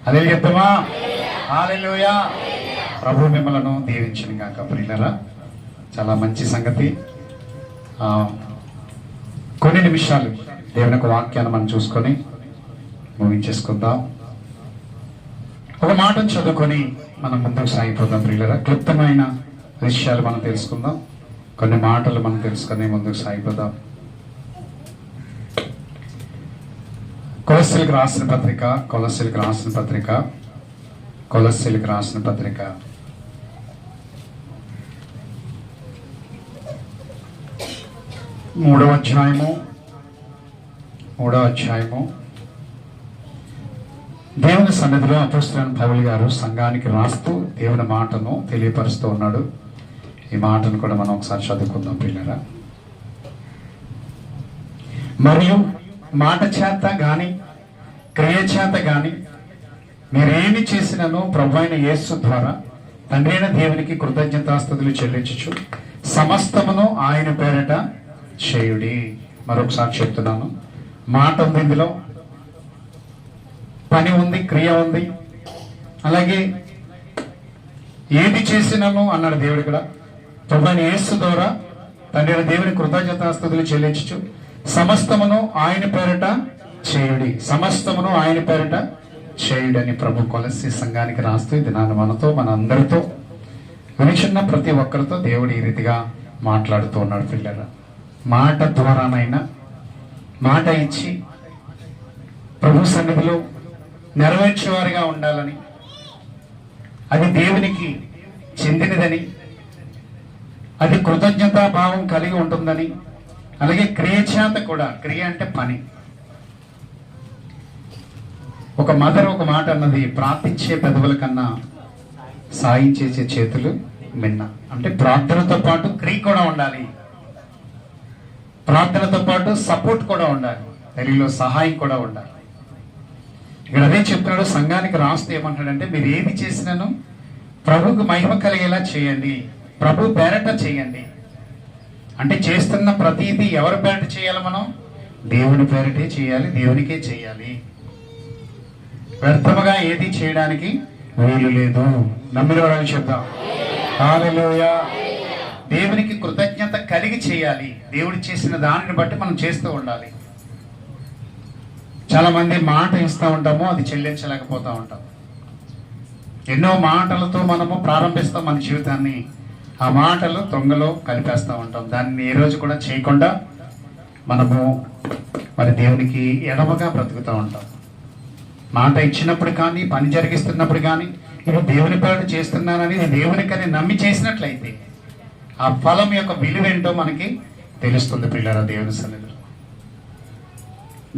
అదే చెప్తామా? హల్లెలూయా. ప్రభు మిమ్మలను దీవించిన గాక ప్రియులారా. చాలా మంచి సంగతి. కొన్ని నిమిషాలు దేవుని యొక్క వాక్యాన్ని మనం చూసుకొని ముగించేసుకుందాం. ఒక మాటను చదువుకొని మనం ముందుకు సాగిపోదాం ప్రియులారా. క్లుప్తమైన విషయాలు మనం తెలుసుకుందాం. కొన్ని మాటలు మనం తెలుసుకొని ముందుకు సాగిపోదాం. కొలస్సీలకు రాసిన పత్రిక 3వ అధ్యాయము దేవుని సన్నిధిలో అపోస్తలుడైన పౌలు గారు సంఘానికి రాస్తూ దేవుని మాటను తెలియపరుస్తూ ఉన్నాడు. ఈ మాటను కూడా మనం ఒకసారి చదువుకుందాం పిల్లరా. మరియు మాట చేత గాని క్రియ చేత గాని మీరేమి చేసినను ప్రభువైన యేసు ద్వారా తండ్రి అయిన దేవునికి కృతజ్ఞతాస్తుతులు చెల్లించుచు సమస్తమును ఆయన పేరట చేయుడి. మరొకసారి చెప్తున్నాను, మాట ఉంది, ఇందులో పని ఉంది, క్రియ ఉంది. అలాగే ఏది చేసినను అన్నాడు దేవుడు ఇక్కడ. ప్రభువైన యేసు ద్వారా తండ్రి అయిన దేవుని కృతజ్ఞతాస్తుతులు చెల్లించుచు సమస్తమును ఆయన పేరట చేయుడి, సమస్తమును ఆయన పేరట చేయుడి అని ప్రభు కొలస్సీ సంఘానికి రాస్తూ ఇది మనతో మన అందరితో వినిచున్న ప్రతి ఒక్కరితో దేవుడు ఈ రీతిగా మాట్లాడుతూ ఉన్నాడు పిల్లల. మాట ద్వారానైనా మాట ఇచ్చి ప్రభు సన్నిధిలో నెరవేర్చేవారిగా ఉండాలని, అది దేవునికి చెందినదని, అది కృతజ్ఞతా భావం కలిగి ఉంటుందని, అలాగే క్రియ చేత కూడా, క్రియ అంటే పని. ఒక మదర్ ఒక మాట అన్నది, ప్రార్థించే పెదవుల కన్నా సాయం చేసే చేతులు మిన్న. అంటే ప్రార్థనతో పాటు క్రియ కూడా ఉండాలి, ప్రార్థనతో పాటు సపోర్ట్ కూడా ఉండాలి, తెలుగులో సహాయం కూడా ఉండాలి. ఇక్కడ అదే చెప్తున్నాడు, సంఘానికి రాస్తూ ఏమంటాడంటే మీరు ఏది చేసినాను ప్రభుకు మహిమ కలిగేలా చేయండి, ప్రభు పేరట చేయండి. అంటే చేస్తున్న ప్రతిదీ ఎవరి పేరట చేయాలి? మనం దేవుని పేరటే చేయాలి, దేవునికే చేయాలి. వ్యర్థముగా ఏది చేయడానికి వీలు లేదు. నమ్మిన వాళ్ళని చెప్దాం హల్లెలూయా. దేవునికి కృతజ్ఞత కలిగి చేయాలి. దేవుడు చేసిన దానిని బట్టి మనం చేస్తూ ఉండాలి. చాలా మంది మాట ఇస్తూ ఉంటాము, అది చెల్లించలేకపోతూ ఉంటాం. ఎన్నో మాటలతో మనము ప్రారంభిస్తాం మన జీవితాన్ని, ఆ మాటలు తొంగలో కలిపేస్తూ ఉంటాం. దాన్ని ఏ రోజు కూడా చేయకుండా మనము మరి దేవునికి ఎడమగా బ్రతుకుతూ ఉంటాం. మాట ఇచ్చినప్పుడు కానీ, పని జరిగిస్తున్నప్పుడు కానీ, ఇది దేవుని పేరు చేస్తున్నానని, ఇది దేవునికని నమ్మి చేసినట్లయితే ఆ ఫలం యొక్క విలువేంటో మనకి తెలుస్తుంది పిల్లరా. దేవుని సన్నిధిలో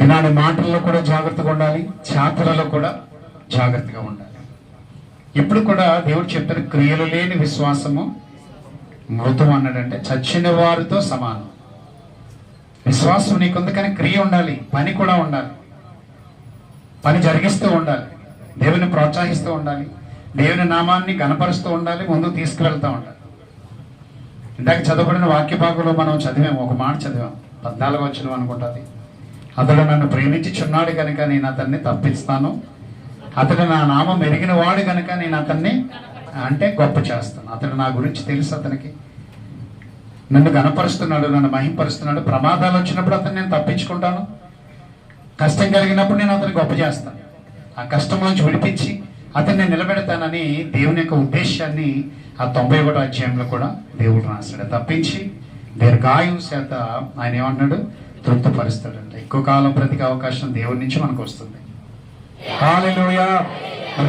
దినాని మాటల్లో కూడా జాగ్రత్తగా ఉండాలి, చేతలలో కూడా జాగ్రత్తగా ఉండాలి. ఇప్పుడు కూడా దేవుడు చెప్పిన క్రియలు లేని విశ్వాసము మృతం అన్నాడంటే చచ్చిన వారితో సమానం. విశ్వాసం నీకుంది కానీ క్రియ ఉండాలి, పని కూడా ఉండాలి. పని జరిగిస్తూ ఉండాలి, దేవుని ప్రోత్సహిస్తూ ఉండాలి, దేవుని నామాన్ని గణపరుస్తూ ఉండాలి, ముందుకు తీసుకువెళ్తూ ఉండాలి. ఇందాక చదవబడిన వాక్య భాగంలో మనం చదివాము, ఒక మాట చదివాం, 14వ వచనం అనుకుంటుంది. అతడు నన్ను ప్రేమించుచున్నాడు కనుక నేను అతన్ని తప్పిస్తాను, అతడు నా నామం ఎరిగిన వాడు కనుక నేను అతన్ని అంటే గొప్ప చేస్తాను. అతడు నా గురించి తెలుసు, అతనికి నన్ను గణపరుస్తున్నాడు, నన్ను మహింపరుస్తున్నాడు. ప్రమాదాలు వచ్చినప్పుడు అతను నేను తప్పించుకుంటాను, కష్టం కలిగినప్పుడు నేను అతన్ని గొప్ప చేస్తాను, ఆ కష్టం నుంచి విడిపించి అతన్ని నిలబెడతానని దేవుని యొక్క ఉద్దేశాన్ని ఆ 91వ అధ్యాయంలో కూడా దేవుడు రాశాడు. తప్పించి దీర్ఘాయువు చేత ఆయన ఏమంటున్నాడు, తృప్తిపరుస్తాడంట. ఎక్కువ కాలం బ్రతికే అవకాశం దేవుడి నుంచి మనకు వస్తుంది. హల్లెలూయా.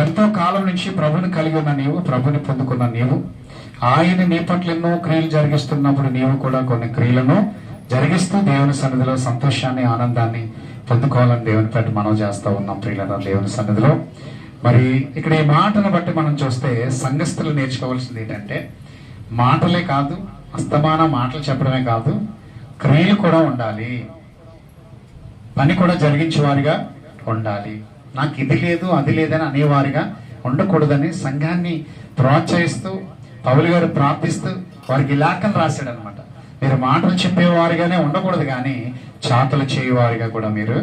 ఎంతో కాలం నుంచి ప్రభుని కలిగి ఉన్న నీవు, ప్రభుని పొందుకున్న నీవు, ఆయన నీ పట్ల ఎన్నో క్రియలు జరిగిస్తున్నప్పుడు నీవు కూడా కొన్ని క్రియలను జరిగిస్తూ దేవుని సన్నిధిలో సంతోషాన్ని, ఆనందాన్ని పొందుకోవాలని దేవుని పేట మనం చేస్తూ ఉన్నాం ప్రియులైన దేవుని సన్నిధిలో. మరి ఇక్కడ ఈ మాటను బట్టి మనం చూస్తే సంఘస్థులు నేర్చుకోవాల్సింది ఏంటంటే, మాటలే కాదు, అస్తమాన మాటలు చెప్పడమే కాదు, క్రియలు కూడా ఉండాలి, పని కూడా జరిగించేవారిగా ఉండాలి. నాకు ఇది లేదు అది లేదని అనేవారిగా ఉండకూడదని సంఘాన్ని ప్రోత్సహిస్తూ పౌలు గారు ప్రార్థిస్తూ వారికి లేఖను రాశాడు అనమాట. మీరు మాటలు చెప్పేవారిగానే ఉండకూడదు కానీ చాతలు చేయవారిగా కూడా మీరు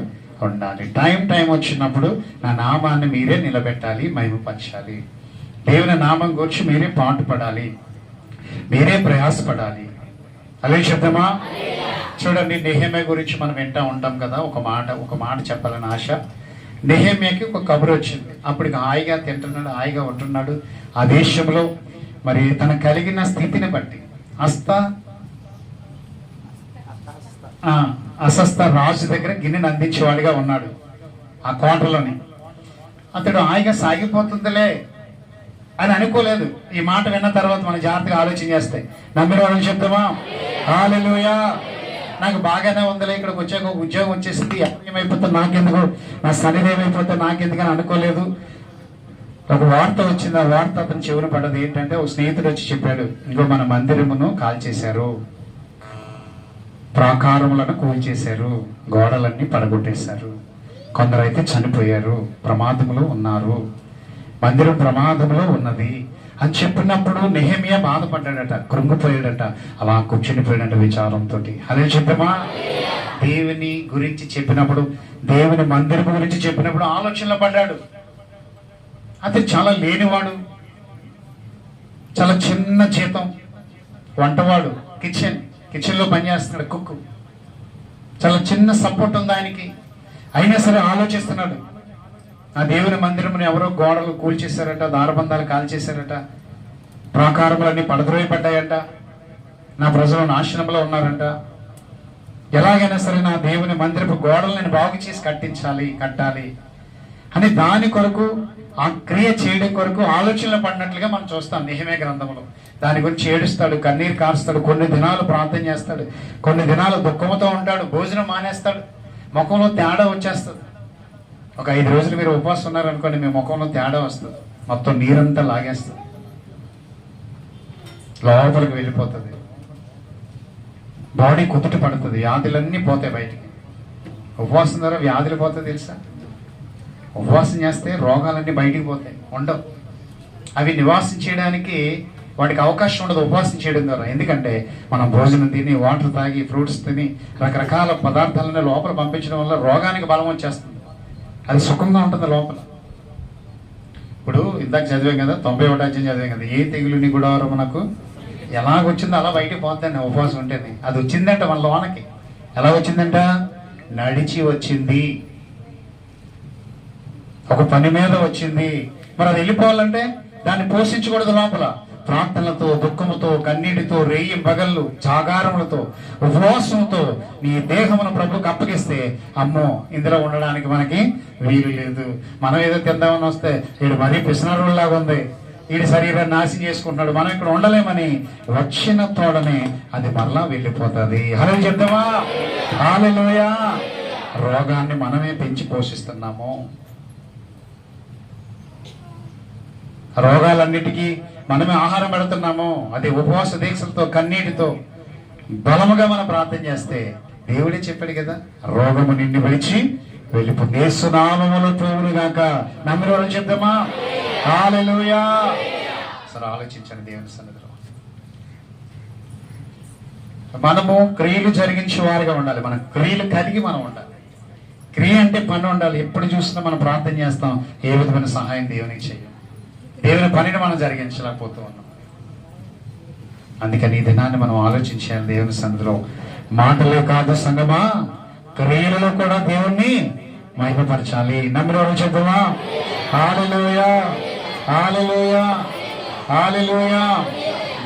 ఉండాలి. టైం వచ్చినప్పుడు నా నామాన్ని మీరే నిలబెట్టాలి, మహిమపరచాలి. దేవుని నామం గురించి మీరే పాటుపడాలి, మీరే ప్రయాసపడాలి. అలా చెప్తామా? చూడండి, నెహెమ్యా గురించి మనం వింటూ ఉంటాం కదా. ఒక మాట చెప్పాలని ఆశ. నెహెమ్యాకి ఒక కబురు వచ్చింది. అప్పటికి హాయిగా తింటున్నాడు, హాయిగా ఉంటున్నాడు. ఆ దేశంలో మరి తన కలిగిన స్థితిని బట్టి అసస్త రాజు దగ్గర గిన్నెని అందించేవాడిగా ఉన్నాడు ఆ కోటలోని. అతడు హాయిగా సాగిపోతుందిలే అని అనుకోలేదు. ఈ మాట విన్న తర్వాత మనం జాగ్రత్తగా ఆలోచన చేస్తే నమ్మిన వాళ్ళని చెప్తామా? హల్లెలూయా. నాకు బాగానే ఉందిలే, ఇక్కడికి వచ్చాక ఒక ఉద్యోగం వచ్చేసింది, ఏమైపోతే నాకెందుకు, నా సన్నిధి ఏమైపోతే నాకెందుకు అని అనుకోలేదు. ఒక వార్త వచ్చింది. ఆ వార్త అతను చెవున పడ్డది. ఏంటంటే ఒక స్నేహితుడు వచ్చి చెప్పాడు, ఇంకో మన మందిరమును కాల్చేశారు, ప్రాకారములను కూల్చేశారు, గోడలన్నీ పడగొట్టేశారు, కొందరైతే చనిపోయారు, ప్రమాదములో ఉన్నారు, మందిరం ప్రమాదంలో ఉన్నది అని చెప్పినప్పుడు నెహెమ్యా బాధపడ్డాడట, కృంగిపోయాడట, అలా కూర్చునిపోయాడట విచారంతో. అదే చెప్పమా? దేవుని గురించి చెప్పినప్పుడు, దేవుని మందిరం గురించి చెప్పినప్పుడు ఆలోచనలో పడ్డాడు. అతను చాలా లేనివాడు, చాలా చిన్న జీతం, వంటవాడు, కిచెన్లో పనిచేస్తున్నాడు, కుక్కు, చాలా చిన్న సపోర్ట్ ఉంది ఆయనకి. అయినా సరే ఆలోచిస్తున్నాడు, ఆ దేవుని మందిరముని ఎవరో గోడలు కూల్చేశారట, దారబంధాలు కాల్చేశారట, ప్రాకారములన్నీ పడద్రోయబడ్డాయట, నా ప్రజలు నాశనంలో ఉన్నారంట. ఎలాగైనా సరే నా దేవుని మందిరపు గోడలు నేను బాగు చేసి కట్టాలి అని దాని కొరకు, ఆ క్రియ చేయడం కొరకు ఆలోచనలు పడినట్లుగా మనం చూస్తాం నెహెమ్యా గ్రంథంలో. దాని గురించి ఏడుస్తాడు, కన్నీరు కారుస్తాడు, కొన్ని దినాలు ప్రార్థన చేస్తాడు, కొన్ని దినాలు దుఃఖంతో ఉంటాడు, భోజనం మానేస్తాడు, ముఖంలో తేడా వచ్చేస్తుంది. ఒక 5 రోజులు మీరు ఉపవాసం ఉన్నారనుకోండి, మీ ముఖంలో తేడా వస్తుంది, మొత్తం నీరంతా లాగేస్తుంది, లోపలికి వెళ్ళిపోతుంది, బాడీ కుదుట పడుతుంది, వ్యాధులన్నీ పోతాయి బయటికి. ఉపవాసం ద్వారా వ్యాధులు పోతాయి తెలుసా? ఉపవాసం చేస్తే రోగాలన్నీ బయటికి పోతాయి, ఉండవు. అవి నివాసం చేయడానికి వాటికి అవకాశం ఉండదు ఉపవాసం చేయడం ద్వారా. ఎందుకంటే మనం భోజనం తిని, వాటర్ తాగి, ఫ్రూట్స్ తిని, రకరకాల పదార్థాలను లోపల పంపించడం వల్ల రోగానికి బలం వచ్చేస్తుంది. అది సుఖంగా ఉంటుంది లోపల. ఇప్పుడు ఇందాక చదివాం కదా, 91వ అధ్యాయం చదివాం కదా, ఏ తెగులుని కూడా మనకు ఎలాగొచ్చిందో అలా బయటికి పోతాను ఉపవాసం ఉంటేనే. అది వచ్చిందంట మన లోనకి. ఎలా వచ్చిందంట? నడిచి వచ్చింది, ఒక పని మీద వచ్చింది. మరి అది వెళ్ళిపోవాలంటే దాన్ని పోషించకూడదు. లోపల ప్రార్థనలతో, దుఃఖముతో, కన్నీటితో, రేయి పగళ్ళు, జాగారములతో, ఉపవాసంతో నీ దేహమును ప్రభువుకు అప్పగిస్తే, అమ్మో ఇందులో ఉండడానికి మనకి వీలు లేదు. మనం ఏదో తిందామని వస్తే వీడు మరీ పిసినారులాగా ఉంది, వీడి శరీరాన్ని నాశనం చేసుకుంటున్నాడు, మనం ఇక్కడ ఉండలేమని వచ్చిన తోడనే అది మరలా వెళ్ళిపోతుంది. హల్లెలూయా చెప్తామా? హల్లెలూయా. రోగాన్ని మనమే పెంచి పోషిస్తున్నాము. రోగాలన్నిటికీ మనమే ఆహారం పెడుతున్నాము. అది ఉపవాస దీక్షలతో, కన్నీటితో, బలముగా మనం ప్రార్థన చేస్తే దేవుడే చెప్పాడు కదా, రోగము నిన్ను విడిచి వెళ్ళిపో, యేసు నామములో పోవును గాక. నమ్మిన వాళ్ళు చెప్తామా? హల్లెలూయా. సరే ఆలోచించండి దేవుని సన్నిధిలో. మనము క్రియలు జరిగించే వారిగా ఉండాలి. మనం క్రియలు కలిగి మనం ఉండాలి. క్రియ అంటే పని ఉండాలి. ఎప్పుడు చూసినా మనం ప్రార్థన చేస్తాం, ఏ విధమైన సహాయం దేవునికి చేయం. దేవుని పనిని మనం జరిగించలేకపోతూ ఉన్నాం. అందుకని ఈ దినాన్ని మనం ఆలోచించాలి దేవుని సన్నిధిలో. మాటలే కాదు సంగమా, క్రియలలో కూడా దేవుణ్ణి మహిమపరచాలి. నమ్మిన వాళ్ళు చెప్తామా? హల్లెలూయా, హల్లెలూయా, హల్లెలూయా.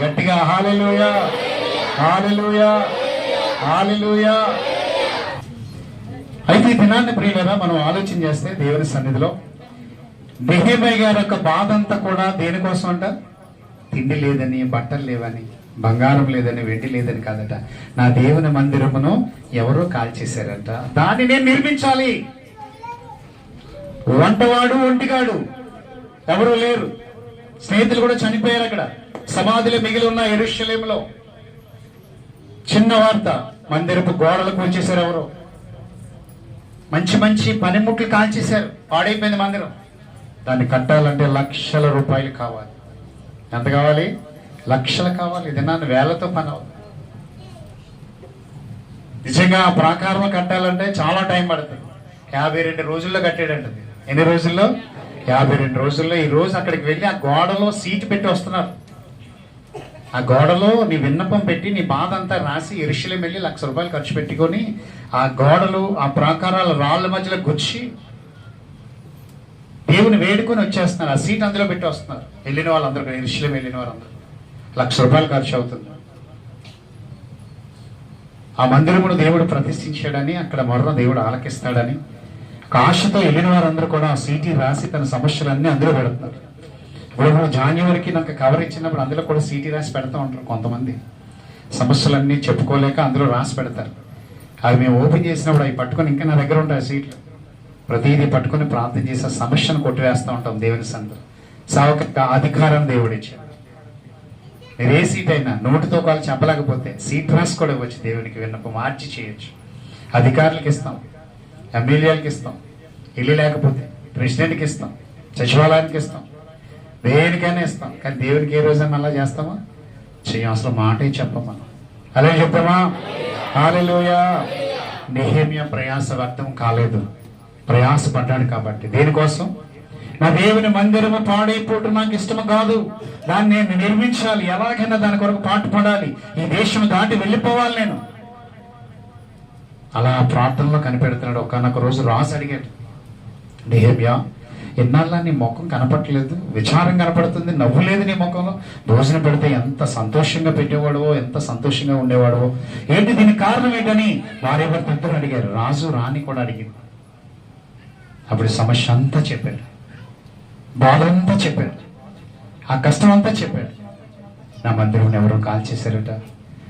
గట్టిగా హల్లెలూయా, హల్లెలూయా, హల్లెలూయా. అయితే ఈ దినాన్ని ప్రియులారా మనం ఆలోచన చేస్తే దేవుని సన్నిధిలో నెహెమ్యా గారి యొక్క బాధ అంతా కూడా దేనికోసం అంట? తిండి లేదని, బట్టలు లేవని, బంగారం లేదని, వెండి లేదని కాదట, నా దేవుని మందిరమును ఎవరో కాల్చేశారంట, దాన్ని నేను నిర్మించాలి. వంటవాడు, ఒంటిగాడు ఎవరు లేరు, స్నేహితులు కూడా చనిపోయారు. అక్కడ సమాధులు మిగిలి ఉన్న యెరూషలేములో. చిన్న వార్త, మందిరపు గోడలు కూల్చేశారు ఎవరో, మంచి మంచి పనిముట్లు కాల్చేశారు, పాడైపోయింది మందిరం. దాన్ని కట్టాలంటే లక్షల రూపాయలు కావాలి. ఎంత కావాలి? లక్షలు కావాలి. ఇది నన్ను వేలతో పని అవుతుంది. నిజంగా ఆ ప్రాకారం కట్టాలంటే చాలా టైం పడుతుంది. 52 రోజుల్లో కట్టాడంట. ఎన్ని రోజుల్లో? 52 రోజుల్లో. ఈ రోజు అక్కడికి వెళ్ళి ఆ గోడలో సీటు పెట్టి వస్తున్నారు. ఆ గోడలో నీ విన్నపం పెట్టి నీ బాధ అంతా రాసి యెరూషలేము వెళ్ళి ₹1,00,000 ఖర్చు పెట్టుకొని ఆ గోడలు ఆ ప్రాకారాల రాళ్ళ మధ్యలో గుచ్చి దేవుని వేడుకొని వచ్చేస్తున్నారు. ఆ సీట్ అందులో పెట్టి వస్తున్నారు. వెళ్ళిన వాళ్ళందరూ, యెరూషలేము వెళ్ళిన వాళ్ళందరూ. ₹1,00,000 ఖర్చు అవుతుంది. ఆ మందిరమును దేవుడు ప్రతిష్ఠించాడని, అక్కడ మొర్ర దేవుడు ఆలకిస్తాడని ఒక ఆశతో వెళ్ళిన వారందరూ కూడా ఆ సీటీ రాసి తన సమస్యలన్నీ అందులో పెడుతున్నారు. ఇప్పుడు జాన్యువరికి నాకు కవర్ ఇచ్చినప్పుడు అందులో కూడా సీటీ రాసి పెడతా ఉంటారు. కొంతమంది సమస్యలన్నీ చెప్పుకోలేక అందులో రాసి పెడతారు. అవి మేము ఓపెన్ చేసినప్పుడు అవి పట్టుకొని ఇంకా నా దగ్గర ఉంటాయి సీట్లు. ప్రతిదీ పట్టుకొని ప్రార్థన చేసి సమస్యను కొట్టివేస్తూ ఉంటాం దేవుని సన్నిధిలో. సేవక అధికారం దేవుడు ఇచ్చాడు. మీరు ఏ సీట్ అయినా నోటితో కాలు చెప్పలేకపోతే సీట్ రాసి కూడా ఇవ్వచ్చు. దేవునికి విన్నపం మార్చి చేయొచ్చు. అధికారులకు ఇస్తాం, ఎమ్మెల్యేలకు ఇస్తాం, ఇల్లు లేకపోతే ప్రెసిడెంట్కి ఇస్తాం, సచివాలయానికి ఇస్తాం, దేనికైనా ఇస్తాం. కానీ దేవునికి ఏ రోజైనా అలా చేస్తామా? చెయ్యం. అసలు మాటే చెప్పం మనం. అలా చెప్తామా? హల్లెలూయా. నెహెమ్యా ప్రయాస వ్యర్థం కాలేదు. ప్రయాసపడ్డాడు కాబట్టి. దేనికోసం? నా దేవుని మందిరము పాడైపోవటం నాకు ఇష్టము కాదు, దాన్ని నేను నిర్మించాలి, ఎలాగైనా దాని కొరకు పాటుపడాలి, ఈ దేశం దాటి వెళ్ళిపోవాలి నేను. అలా ప్రార్థనలో కనిపెడుతున్నాడు. ఒకనొక రోజు రాజు అడిగాడు, నెహెమ్యా, ఎన్నాళ్ళ నీ ముఖం కనపడలేదు, విచారం కనపడుతుంది, నవ్వు లేదు నీ ముఖంలో. భోజనం పెడితే ఎంత సంతోషంగా పెట్టేవాడవో, ఎంత సంతోషంగా ఉండేవాడవో, ఏంటి దీనికి కారణం ఏంటని భార్య భర్త ఇద్దరు అడిగారు. రాజు రాణి కూడా అడిగింది. అప్పుడు సమస్య అంతా చెప్పాడు, బాధ అంతా చెప్పాడు, ఆ కష్టం అంతా చెప్పాడు. నా మందిరం ఎవరో కాల్ చేశారట,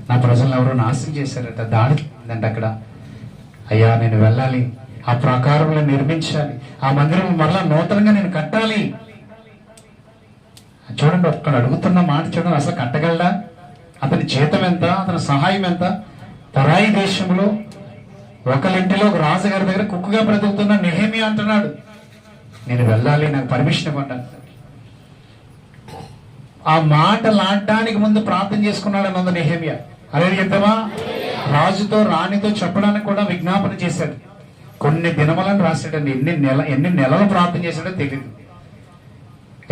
నా ప్రజలను ఎవరో నాశనం చేశారట, దాడి ఉందండి అక్కడ. అయ్యా నేను వెళ్ళాలి, ఆ ప్రాకారంలో నిర్మించాలి, ఆ మందిరం మరలా నూతనంగా నేను కట్టాలి. చూడండి, ఒక్కడ అడుగుతున్న మాట చూడండి. అసలు కట్టగలడా? అతని జీతం ఎంత, అతని సహాయం ఎంత? పరాయి దేశంలో ఒకరింటిలో ఒక రాజుగారి దగ్గర కుక్కుగా బ్రతుకుతున్న నెహెమ్యా అంటున్నాడు, నేను వెళ్ళాలి, నాకు పర్మిషన్ ఇవ్వండి. ఆ మాటలాడడానికి ముందు ప్రార్థన చేసుకున్నాడు అన్నది నెహెమ్యా. అదే చెప్తామా? రాజుతో రాణితో చెప్పడానికి కూడా విజ్ఞాపన చేశాడు. కొన్ని దినములను రాశాడండి. ఎన్ని నెలలు ప్రార్థన చేశాడో తెలియదు.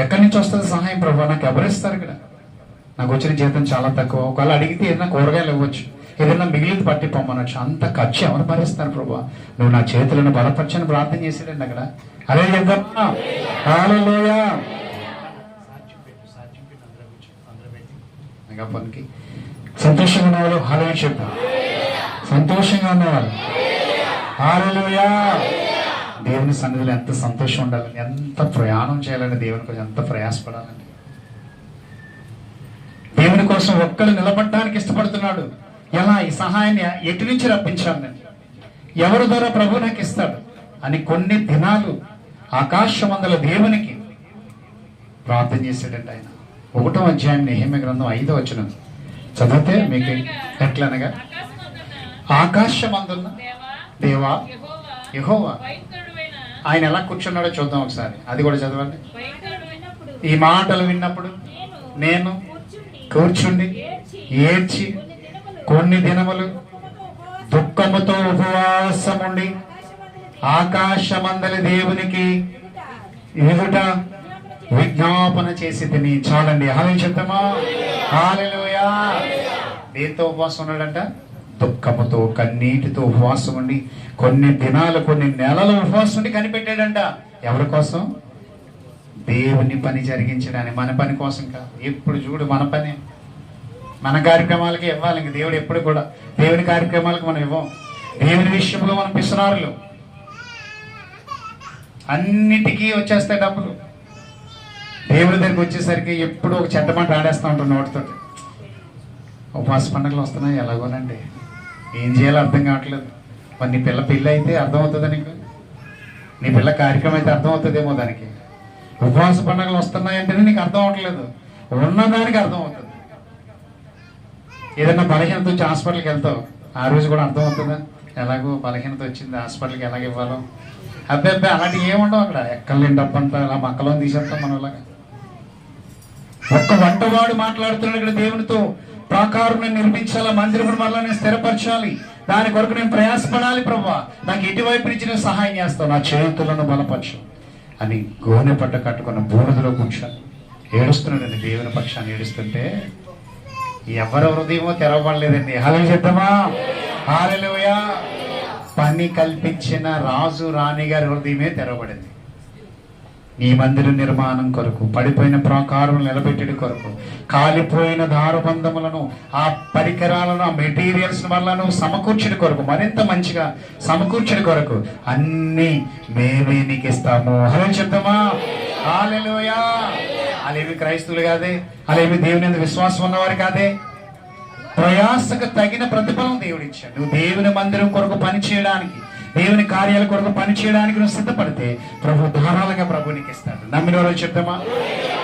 ఎక్కడి నుంచి వస్తుంది సహాయం? ప్రభు నాకు ఎవరిస్తారు ఇక్కడ? నాకు వచ్చిన జీతం చాలా తక్కువ. ఒకవేళ అడిగితే ఏదైనా కూరగాయలు ఇవ్వచ్చు, ఏదైనా మిగిలింది పట్టి పొమ్మనొచ్చు. అంత ఖర్చు ఎవరు భరిస్తారు ప్రభు? నువ్వు నా చేతులను బలపరచని ప్రార్థన చేసాడండి అక్కడ. అదే చెప్తా. హల్లెలూయా. మెగాఫోన్కి సంతోషంగా ఉన్నవాళ్ళు హల్లెలూయా చెప్పు. సంతోషంగా ఉన్నవాళ్ళు హల్లెలూయా. దేవుని సన్నిధిలో ఎంత సంతోషం ఉండాలని, ఎంత ప్రయాణం చేయాలని, దేవుని కోసం ఎంత ప్రయాసపడాలని. దేవుని కోసం ఒక్కడు నిలబడడానికి ఇష్టపడుతున్నాడు. ఎలా ఈ సహాయాన్ని ఎటు నుంచి రప్పించాను నేను, ఎవరి ద్వారా ప్రభు నాకు ఇస్తాడు అని కొన్ని దినాలు ఆకాశమందల దేవునికి ప్రార్థన చేశాడండి ఆయన. 1వ అధ్యాయం నెహెమ్యా గ్రంథం 5వ వచనం చదివితే మీకు ఎట్లనగా, ఆకాశమందున్న దేవా యెహోవా. ఆయన ఎలా కూర్చున్నాడో చూద్దాం ఒకసారి, అది కూడా చదవండి. ఈ మాటలు విన్నప్పుడు నేను కూర్చుండి ఏడ్చి కొన్ని దినములు దుఃఖముతో ఉపవాసముండి ఆకాశమందలి దేవునికి ఎదుట విజ్ఞాపన చేసి తిని. చాలండి. హల్లెలూయా చెప్తామా? హల్లెలూయా. దేంతో ఉపవాసం ఉన్నాడంట? దుఃఖముతో కన్నీటితో ఉపవాసం ఉండి కొన్ని దినాలు కొన్ని నెలలు ఉపవాసం ఉండి కనిపెట్టాడంట. ఎవరి కోసం? దేవుని పని జరిగించడానికి, మన పని కోసం కాదు. ఎప్పుడు చూడు మన పని, మన కార్యక్రమాలకి ఇవ్వాలి. ఇంక దేవుడు ఎప్పుడు కూడా దేవుని కార్యక్రమాలకు మనం ఇవ్వం. దేవుని విషయంలో మనం పిసనారులు. అన్నిటికీ వచ్చేస్తాయి డబ్బులు. దేవుడి దగ్గరికి వచ్చేసరికి ఎప్పుడు ఒక చెడ్డ మాట ఆడేస్తూ ఉంటాం నోటితో. ఉపవాస పండుగలు వస్తున్నాయి ఎలాగోనండి, ఏం చేయాలో అర్థం కావట్లేదు. మరి నీ పిల్ల పెళ్ళి అయితే అర్థమవుతుందా నీకు? నీ పిల్ల కార్యక్రమం అయితే అర్థమవుతుందేమో దానికి. ఉపవాస పండుగలు వస్తున్నాయంటేనే నీకు అర్థం అవ్వట్లేదు, ఉన్నదానికి అర్థం అవుతుంది. ఏదైనా బలహీనత వచ్చి హాస్పిటల్కి వెళ్తావు, ఆ రోజు కూడా అర్థం అవుతుందా? ఎలాగో బలహీనత వచ్చింది, హాస్పిటల్కి ఎలాగ ఇవ్వాలో. అబ్బాయి అలాంటివి ఏముండవు అక్కడ. ఎక్కలేని డబ్బు అంతా అలా మక్కలో తీసేస్తాం మనం. ఇలాగా ఒక్క వంటవాడు మాట్లాడుతున్నాడు ఇక్కడ దేవునితో. ప్రాకారం నిర్మించాలా, మందిరం మరలా నేను స్థిరపరచాలి, దాని కొరకు నేను ప్రయాసపడాలి ప్రభువా, నాకు ఎటువైపు నుంచి నువ్వు సహాయం చేస్తావు, నా చేతులను బలపరచు అని గోనె పట్ట కట్టుకున్న బూడిదలో కూర్చొని ఏడుస్తున్నాడండి. దేవుని పక్షాన్ని ఏడుస్తుంటే ఎవరి హృదయమో తెరవబడలేదండి. హల్లెలూయా చెప్తామా? హల్లెలూయా. పని కల్పించిన రాజు రాణి గారి హృదయమే తెరవబడింది. ఈ మందిర నిర్మాణం కొరకు, పడిపోయిన ప్రాకారం నిలబెట్టడి కొరకు, కాలిపోయిన దారబంధములను, ఆ పరికరాలను, ఆ మెటీరియల్స్ వల్లను సమకూర్చడి కొరకు, మరింత మంచిగా సమకూర్చడి కొరకు అన్ని మేమే నీకు ఇస్తాము. హల్లెలూయా చెప్తామా? హల్లెలూయా. అలేమి క్రైస్తవులు కాదే, అలేమి దేవుని మీద విశ్వాసం ఉన్నవారు కాదే. ప్రయాసకు తగిన ప్రతిఫలం దేవుడు ఇచ్చాడు. నువ్వు దేవుని మందిరం కొరకు పని చేయడానికి, దేవుని కార్యాల కొరకు పని చేయడానికి నువ్వు సిద్ధపడితే ప్రభు ధారాళంగా ప్రభు నీకు ఇస్తాడు. నమ్మిన వాళ్ళు చెప్తామా?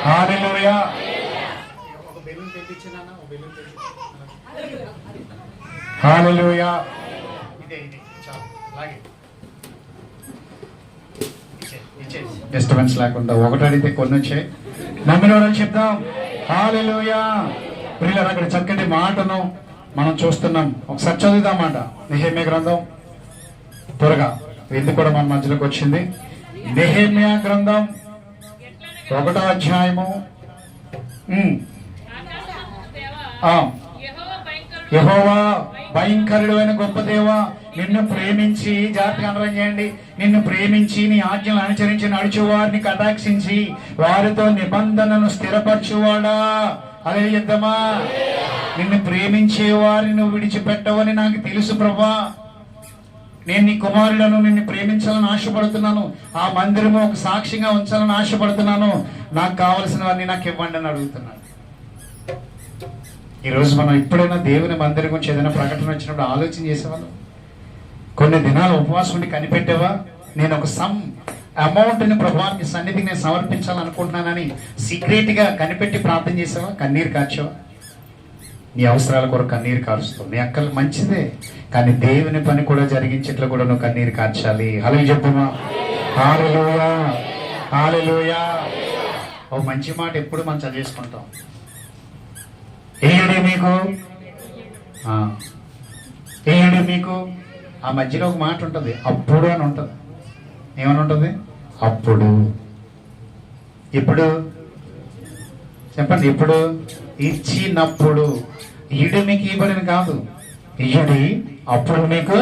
హల్లెలూయా. హల్లెలూయా. డిస్టర్బెన్స్ లేకుండా ఒకటి అడిగితే కొన్ని వచ్చాయి. నమ్మిన వాళ్ళు చెప్తాం. హల్లెలూయా. ప్రియులారా, అక్కడ చక్కటి మాటను మనం చూస్తున్నాం. ఒకసారి చదువుదాం మాట. నెహెమ్యా గ్రంథం త్వరగా, ఇది కూడా మన మధ్యలోకి వచ్చింది. నెహెమ్యా గ్రంథం 1వ అధ్యాయము. యెహోవా భయంకరుడు అయిన గొప్ప దేవా, నిన్ను ప్రేమించి, జాగ్రత్తగా అనుభవం చేయండి, నిన్ను ప్రేమించి నీ ఆజ్ఞలు అనుసరించి నడుచు వారిని కటాక్షించి వారితో నిబంధనను స్థిరపరచువాడా. అదే చెప్తామా? నిన్ను ప్రేమించే వారిని నువ్వు విడిచిపెట్టవని నాకు తెలుసు ప్రభా. నేను నీ కుమారులను నిన్ను ప్రేమించాలని ఆశపడుతున్నాను, ఆ మందిరము ఒక సాక్షిగా ఉంచాలని ఆశపడుతున్నాను, నాకు కావలసినవన్నీ నాకు ఇవ్వండి అని అడుగుతున్నాను. ఈరోజు మనం ఎప్పుడైనా దేవుని మందిరం గురించి ఏదైనా ప్రకటన వచ్చినప్పుడు ఆలోచన చేసేవాళ్ళం. కొన్ని దినాలు ఉపవాసం ఉండి కనిపెట్టేవా, నేను ఒక అమౌంట్ని ప్రభువానికి సన్నిధికి నేను సమర్పించాలనుకుంటున్నానని సీక్రెట్ గా కనిపెట్టి ప్రార్థన చేసావా? కన్నీరు కార్చావా? నీ అవసరాల కొరకు కన్నీరు కారుస్తావు, నీ అక్కలు మంచిదే, కానీ దేవుని పని కూడా జరిగించేట్లు కూడా నువ్వు కన్నీరు కార్చాలి. హల్లెలూయా చెప్తామా? హల్లెలూయా. హల్లెలూయా. ఓ మంచి మాట ఎప్పుడు మనం చదివేసుకుంటాం. ఏడు మీకు ఏడు మీకు ఆ మధ్యలో ఒక మాట ఉంటుంది, అప్పుడు అని ఉంటుంది. ఏమని ఉంటుంది? అప్పుడు. ఇప్పుడు చెప్పండి, ఇప్పుడు ఇచ్చినప్పుడు. ఇయ్యడు మీకు ఇవ్వబడిన కాదు, ఇయ్యడి అప్పుడు మీకు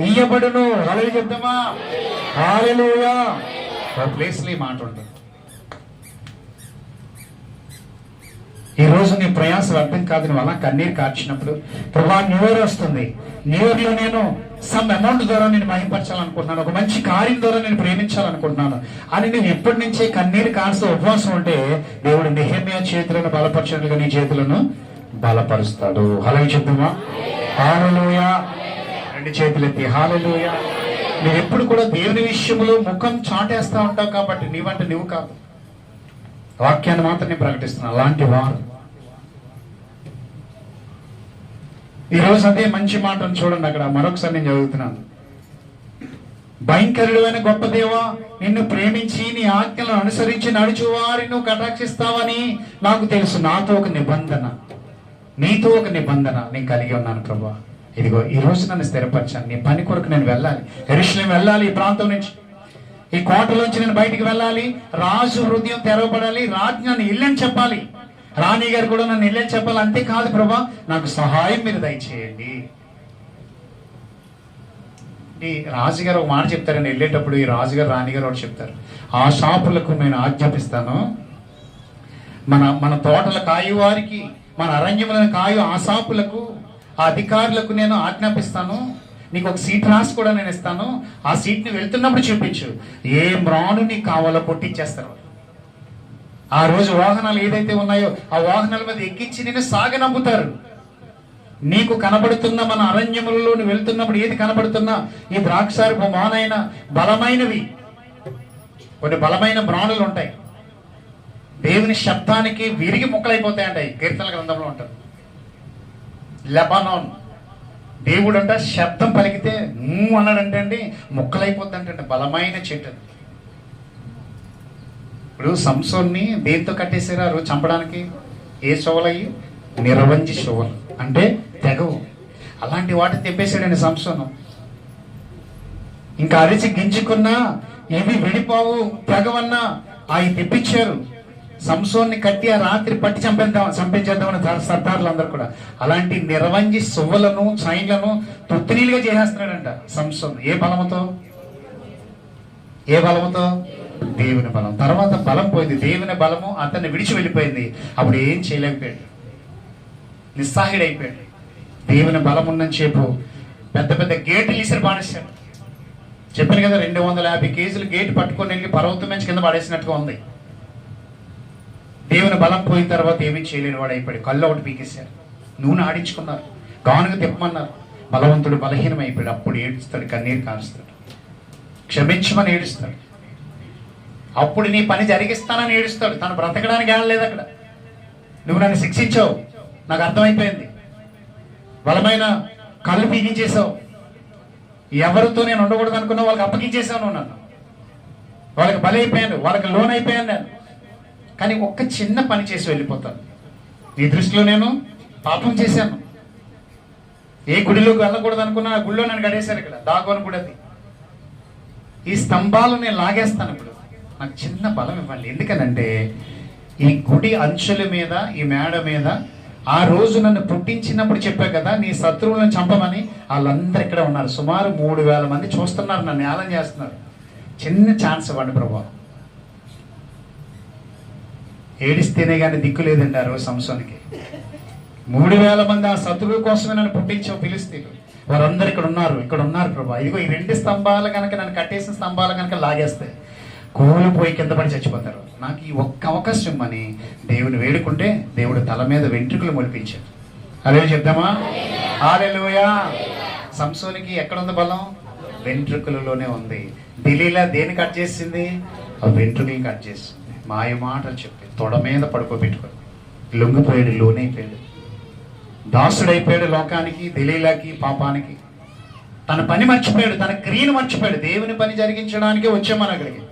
ఇయ్యబడును. హల్లెలూయా చెప్తామా? హల్లెలూయా. ఒక ప్లేస్లో ఈ మాట ఉంటుంది. ఈ రోజు నీ ప్రయాసం అర్థం కాదు, నువ్వు అలా కన్నీరు కార్చినప్పుడు, ప్రభా న్యూ ఇయర్ వస్తుంది, న్యూ ఇయర్ లో నేను సమ్ అమౌంట్ ద్వారా నేను మహింపరచాలనుకుంటున్నాను, ఒక మంచి కార్యం ద్వారా నేను ప్రేమించాలనుకుంటున్నాను అని నువ్వు ఎప్పటి నుంచే కన్నీరు కారుస్తూ ఉపవాసం ఉంటే దేవుడు నెహెమ్యా చేతులను బలపరచినట్లుగా నీ చేతులను బలపరుస్తాడు. హల్లెలూయా చెప్తామా? హల్లెలూయా. రెండు చేతులు ఎత్తి హల్లెలూయా. మీరు ఎప్పుడు కూడా దేవుని విషయంలో ముఖం చాటేస్తా ఉంటావు కాబట్టి నీవంటే నువ్వు కాదు, వాక్యాన్ని మాత్రం నేను ప్రకటిస్తున్నా. అలాంటి వారు ఈరోజు అదే మంచి మాటను చూడండి. అక్కడ మరొకసారి నేను చదువుతున్నాను. భయంకరుడైన గొప్ప దేవా, నిన్ను ప్రేమించి నీ ఆజ్ఞలను అనుసరించి నడుచు వారిని నువ్వు కటాక్షిస్తావని నాకు తెలుసు. నాతో ఒక నిబంధన, నీతో ఒక నిబంధన నేను కలిగి ఉన్నాను ప్రభా. ఇదిగో ఈ రోజు నన్ను స్థిరపరచాను, నీ పని కొరకు నేను వెళ్ళాలి, యెరూషలేము వెళ్ళాలి, ఈ ప్రాంతం నుంచి, ఈ కోటలోంచి నేను బయటికి వెళ్ళాలి, రాజు హృదయం తెరవబడాలి, రాజు నన్ను ఇల్లని చెప్పాలి, రాణి గారు కూడా నన్ను ఇల్లని చెప్పాలి. అంతేకాదు ప్రభా, నాకు సహాయం మీరు దయచేయండి. ఈ రాజుగారు ఒక మాట చెప్తారండి వెళ్ళేటప్పుడు, ఈ రాజుగారు రాణిగారు ఒకటి చెప్తారు, ఆ షాపులకు నేను ఆజ్ఞాపిస్తాను, మన తోటల కాయు వారికి, మన అరణ్యములను కాయు ఆ షాపులకు, ఆ అధికారులకు నేను ఆజ్ఞాపిస్తాను, నీకు ఒక సీట్ రాసి కూడా నేను ఇస్తాను, ఆ సీట్ని వెళ్తున్నప్పుడు చూపించు, ఏ మ్రాను నీకు కావాలో కొట్టించేస్తారు. ఆ రోజు వాహనాలు ఏదైతే ఉన్నాయో ఆ వాహనాల మీద ఎక్కించి నేను సాగనంపుతారు. నీకు కనబడుతున్న మన అరణ్యములలో నువ్వు వెళ్తున్నప్పుడు ఏది కనబడుతున్నా, ఈ ద్రాక్షారపు మానైన బలమైనవి, కొన్ని బలమైన మ్రాణులు ఉంటాయి, దేవుని శబ్దానికి విరిగి ముక్కలైపోతాయంటాయి. కీర్తనల గ్రంథంలో ఉంటారు. లెబానోన్ దేవుడు అంట శబ్దం పలికితే అన్నాడంటే అండి ముక్కలైపోద్దంటే, బలమైన చెట్టు. ఇప్పుడు సంసోన్ని దేంతో కట్టేశారు ఆ రోజు చంపడానికి? ఏ శోవలయ్యి? నిరవంజి శోవలు, అంటే తెగవు. అలాంటి వాటిని తెప్పేశాడండి సంసోను. ఇంకా అరిచి గింజుకున్నా ఇవి విడిపోవు తెగవన్నా అవి తెప్పించారు. సంసోన్ని కట్టి ఆ రాత్రి పట్టి చంపించేద్దామని సర్దార్లు అందరూ కూడా. అలాంటి నిర్వంజి సువ్వలను చైన్లను తొత్తినీలుగా చేసేస్తున్నాడంట సంసోన్. ఏ బలముతో? దేవుని బలం. తర్వాత బలం పోయింది, దేవుని బలము అతన్ని విడిచి వెళ్ళిపోయింది. అప్పుడు ఏం చేయలేకపోయాడు, నిస్సహాయుడైపోయాడు. దేవుని బలం ఉన్నని చెప్పు పెద్ద పెద్ద గేట్లు ఈసరి పాడేశాడు. చెప్పాను కదా, 250 కేజీలు గేటు పట్టుకొని వెళ్ళి పర్వతం నుంచి కింద పడేసినట్టుగా ఉంది. దేవుని బలం పోయిన తర్వాత ఏమీ చేయలేని వాడు అయిపోయాడు. కళ్ళు ఒకటి పీకేశారు, నూనె ఆడించుకున్నారు, గానుగ తిప్పమన్నారు. బలవంతుడు బలహీనం అయిపోయాడు. అప్పుడు ఏడుస్తాడు, కన్నీరు కారుస్తాడు, క్షమించమని ఏడుస్తాడు. అప్పుడు నీ పని జరిగిస్తానని ఏడుస్తాడు. తను బ్రతకడానికి ఆడలేదు అక్కడ. నువ్వు నన్ను శిక్షించావు, నాకు అర్థమైపోయింది. బలమైన కళ్ళు పీకించేసావు. ఎవరితో నేను ఉండకూడదు అనుకున్నా వాళ్ళకి అప్పగించేసావు నువ్వు నన్ను. వాళ్ళకి బలైపోయాను, వాళ్ళకి లోన్ అయిపోయాను నేను. కానీ ఒక్క చిన్న పని చేసి వెళ్ళిపోతాను. నీ దృష్టిలో నేను పాపం చేశాను. ఏ గుడిలోకి వెళ్ళకూడదు అనుకున్నా ఆ గుడిలో నన్ను గడేశారు. ఇక్కడ దాగోని గుడి అది. ఈ స్తంభాలు నేను లాగేస్తాను. ఇప్పుడు నాకు చిన్న బలం ఇవ్వాలి. ఎందుకనంటే ఈ గుడి అంచుల మీద, ఈ మేడ మీద ఆ రోజు నన్ను పుట్టించినప్పుడు చెప్పా కదా, నీ శత్రువులను చంపమని. వాళ్ళందరూ ఇక్కడ ఉన్నారు. సుమారు 3000 మంది చూస్తున్నారు, నన్ను ఏలం చేస్తున్నారు. చిన్న ఛాన్స్ ఇవ్వండి ప్రభా. ఏడిస్తేనే కానీ దిక్కు లేదండి ఆ రోజు సంసోనికి. 3000 మంది ఆ శత్రువు కోసమే నన్ను పుట్టించావు ఫిలిస్తీయులు. వారందరూ ఇక్కడ ఉన్నారు ప్రభా. ఇదిగో ఈ 2 స్తంభాలు కనుక, నన్ను కట్టేసిన స్తంభాలు కనుక లాగేస్తే కూలిపోయి కింద పడి చచ్చిపోతారు. నాకు ఈ ఒక్క అవకాశం ఇమ్మని దేవుని వేడుకుంటే దేవుడు తల మీద వెంట్రుకలు మొలిపించాడు. అదే చెప్దామా? హల్లెలూయా. సంసోనికి ఎక్కడుంది బలం? వెంట్రుకలలోనే ఉంది. దిలీలా దేని కట్ చేసింది? ఆ వెంట్రుకలు కట్ చేసింది. మాయ మాటలు చెప్పి తొడ మీద పడుకోబెట్టుకొని లొంగిపోయాడు, లోనైపోయాడు, దాసుడైపోయాడు లోకానికి, దిలీలాకి, పాపానికి. తన పని మర్చిపోయాడు, తన క్రియను మర్చిపోయాడు. దేవుని పని జరిగించడానికి వచ్చామని అక్కడికి.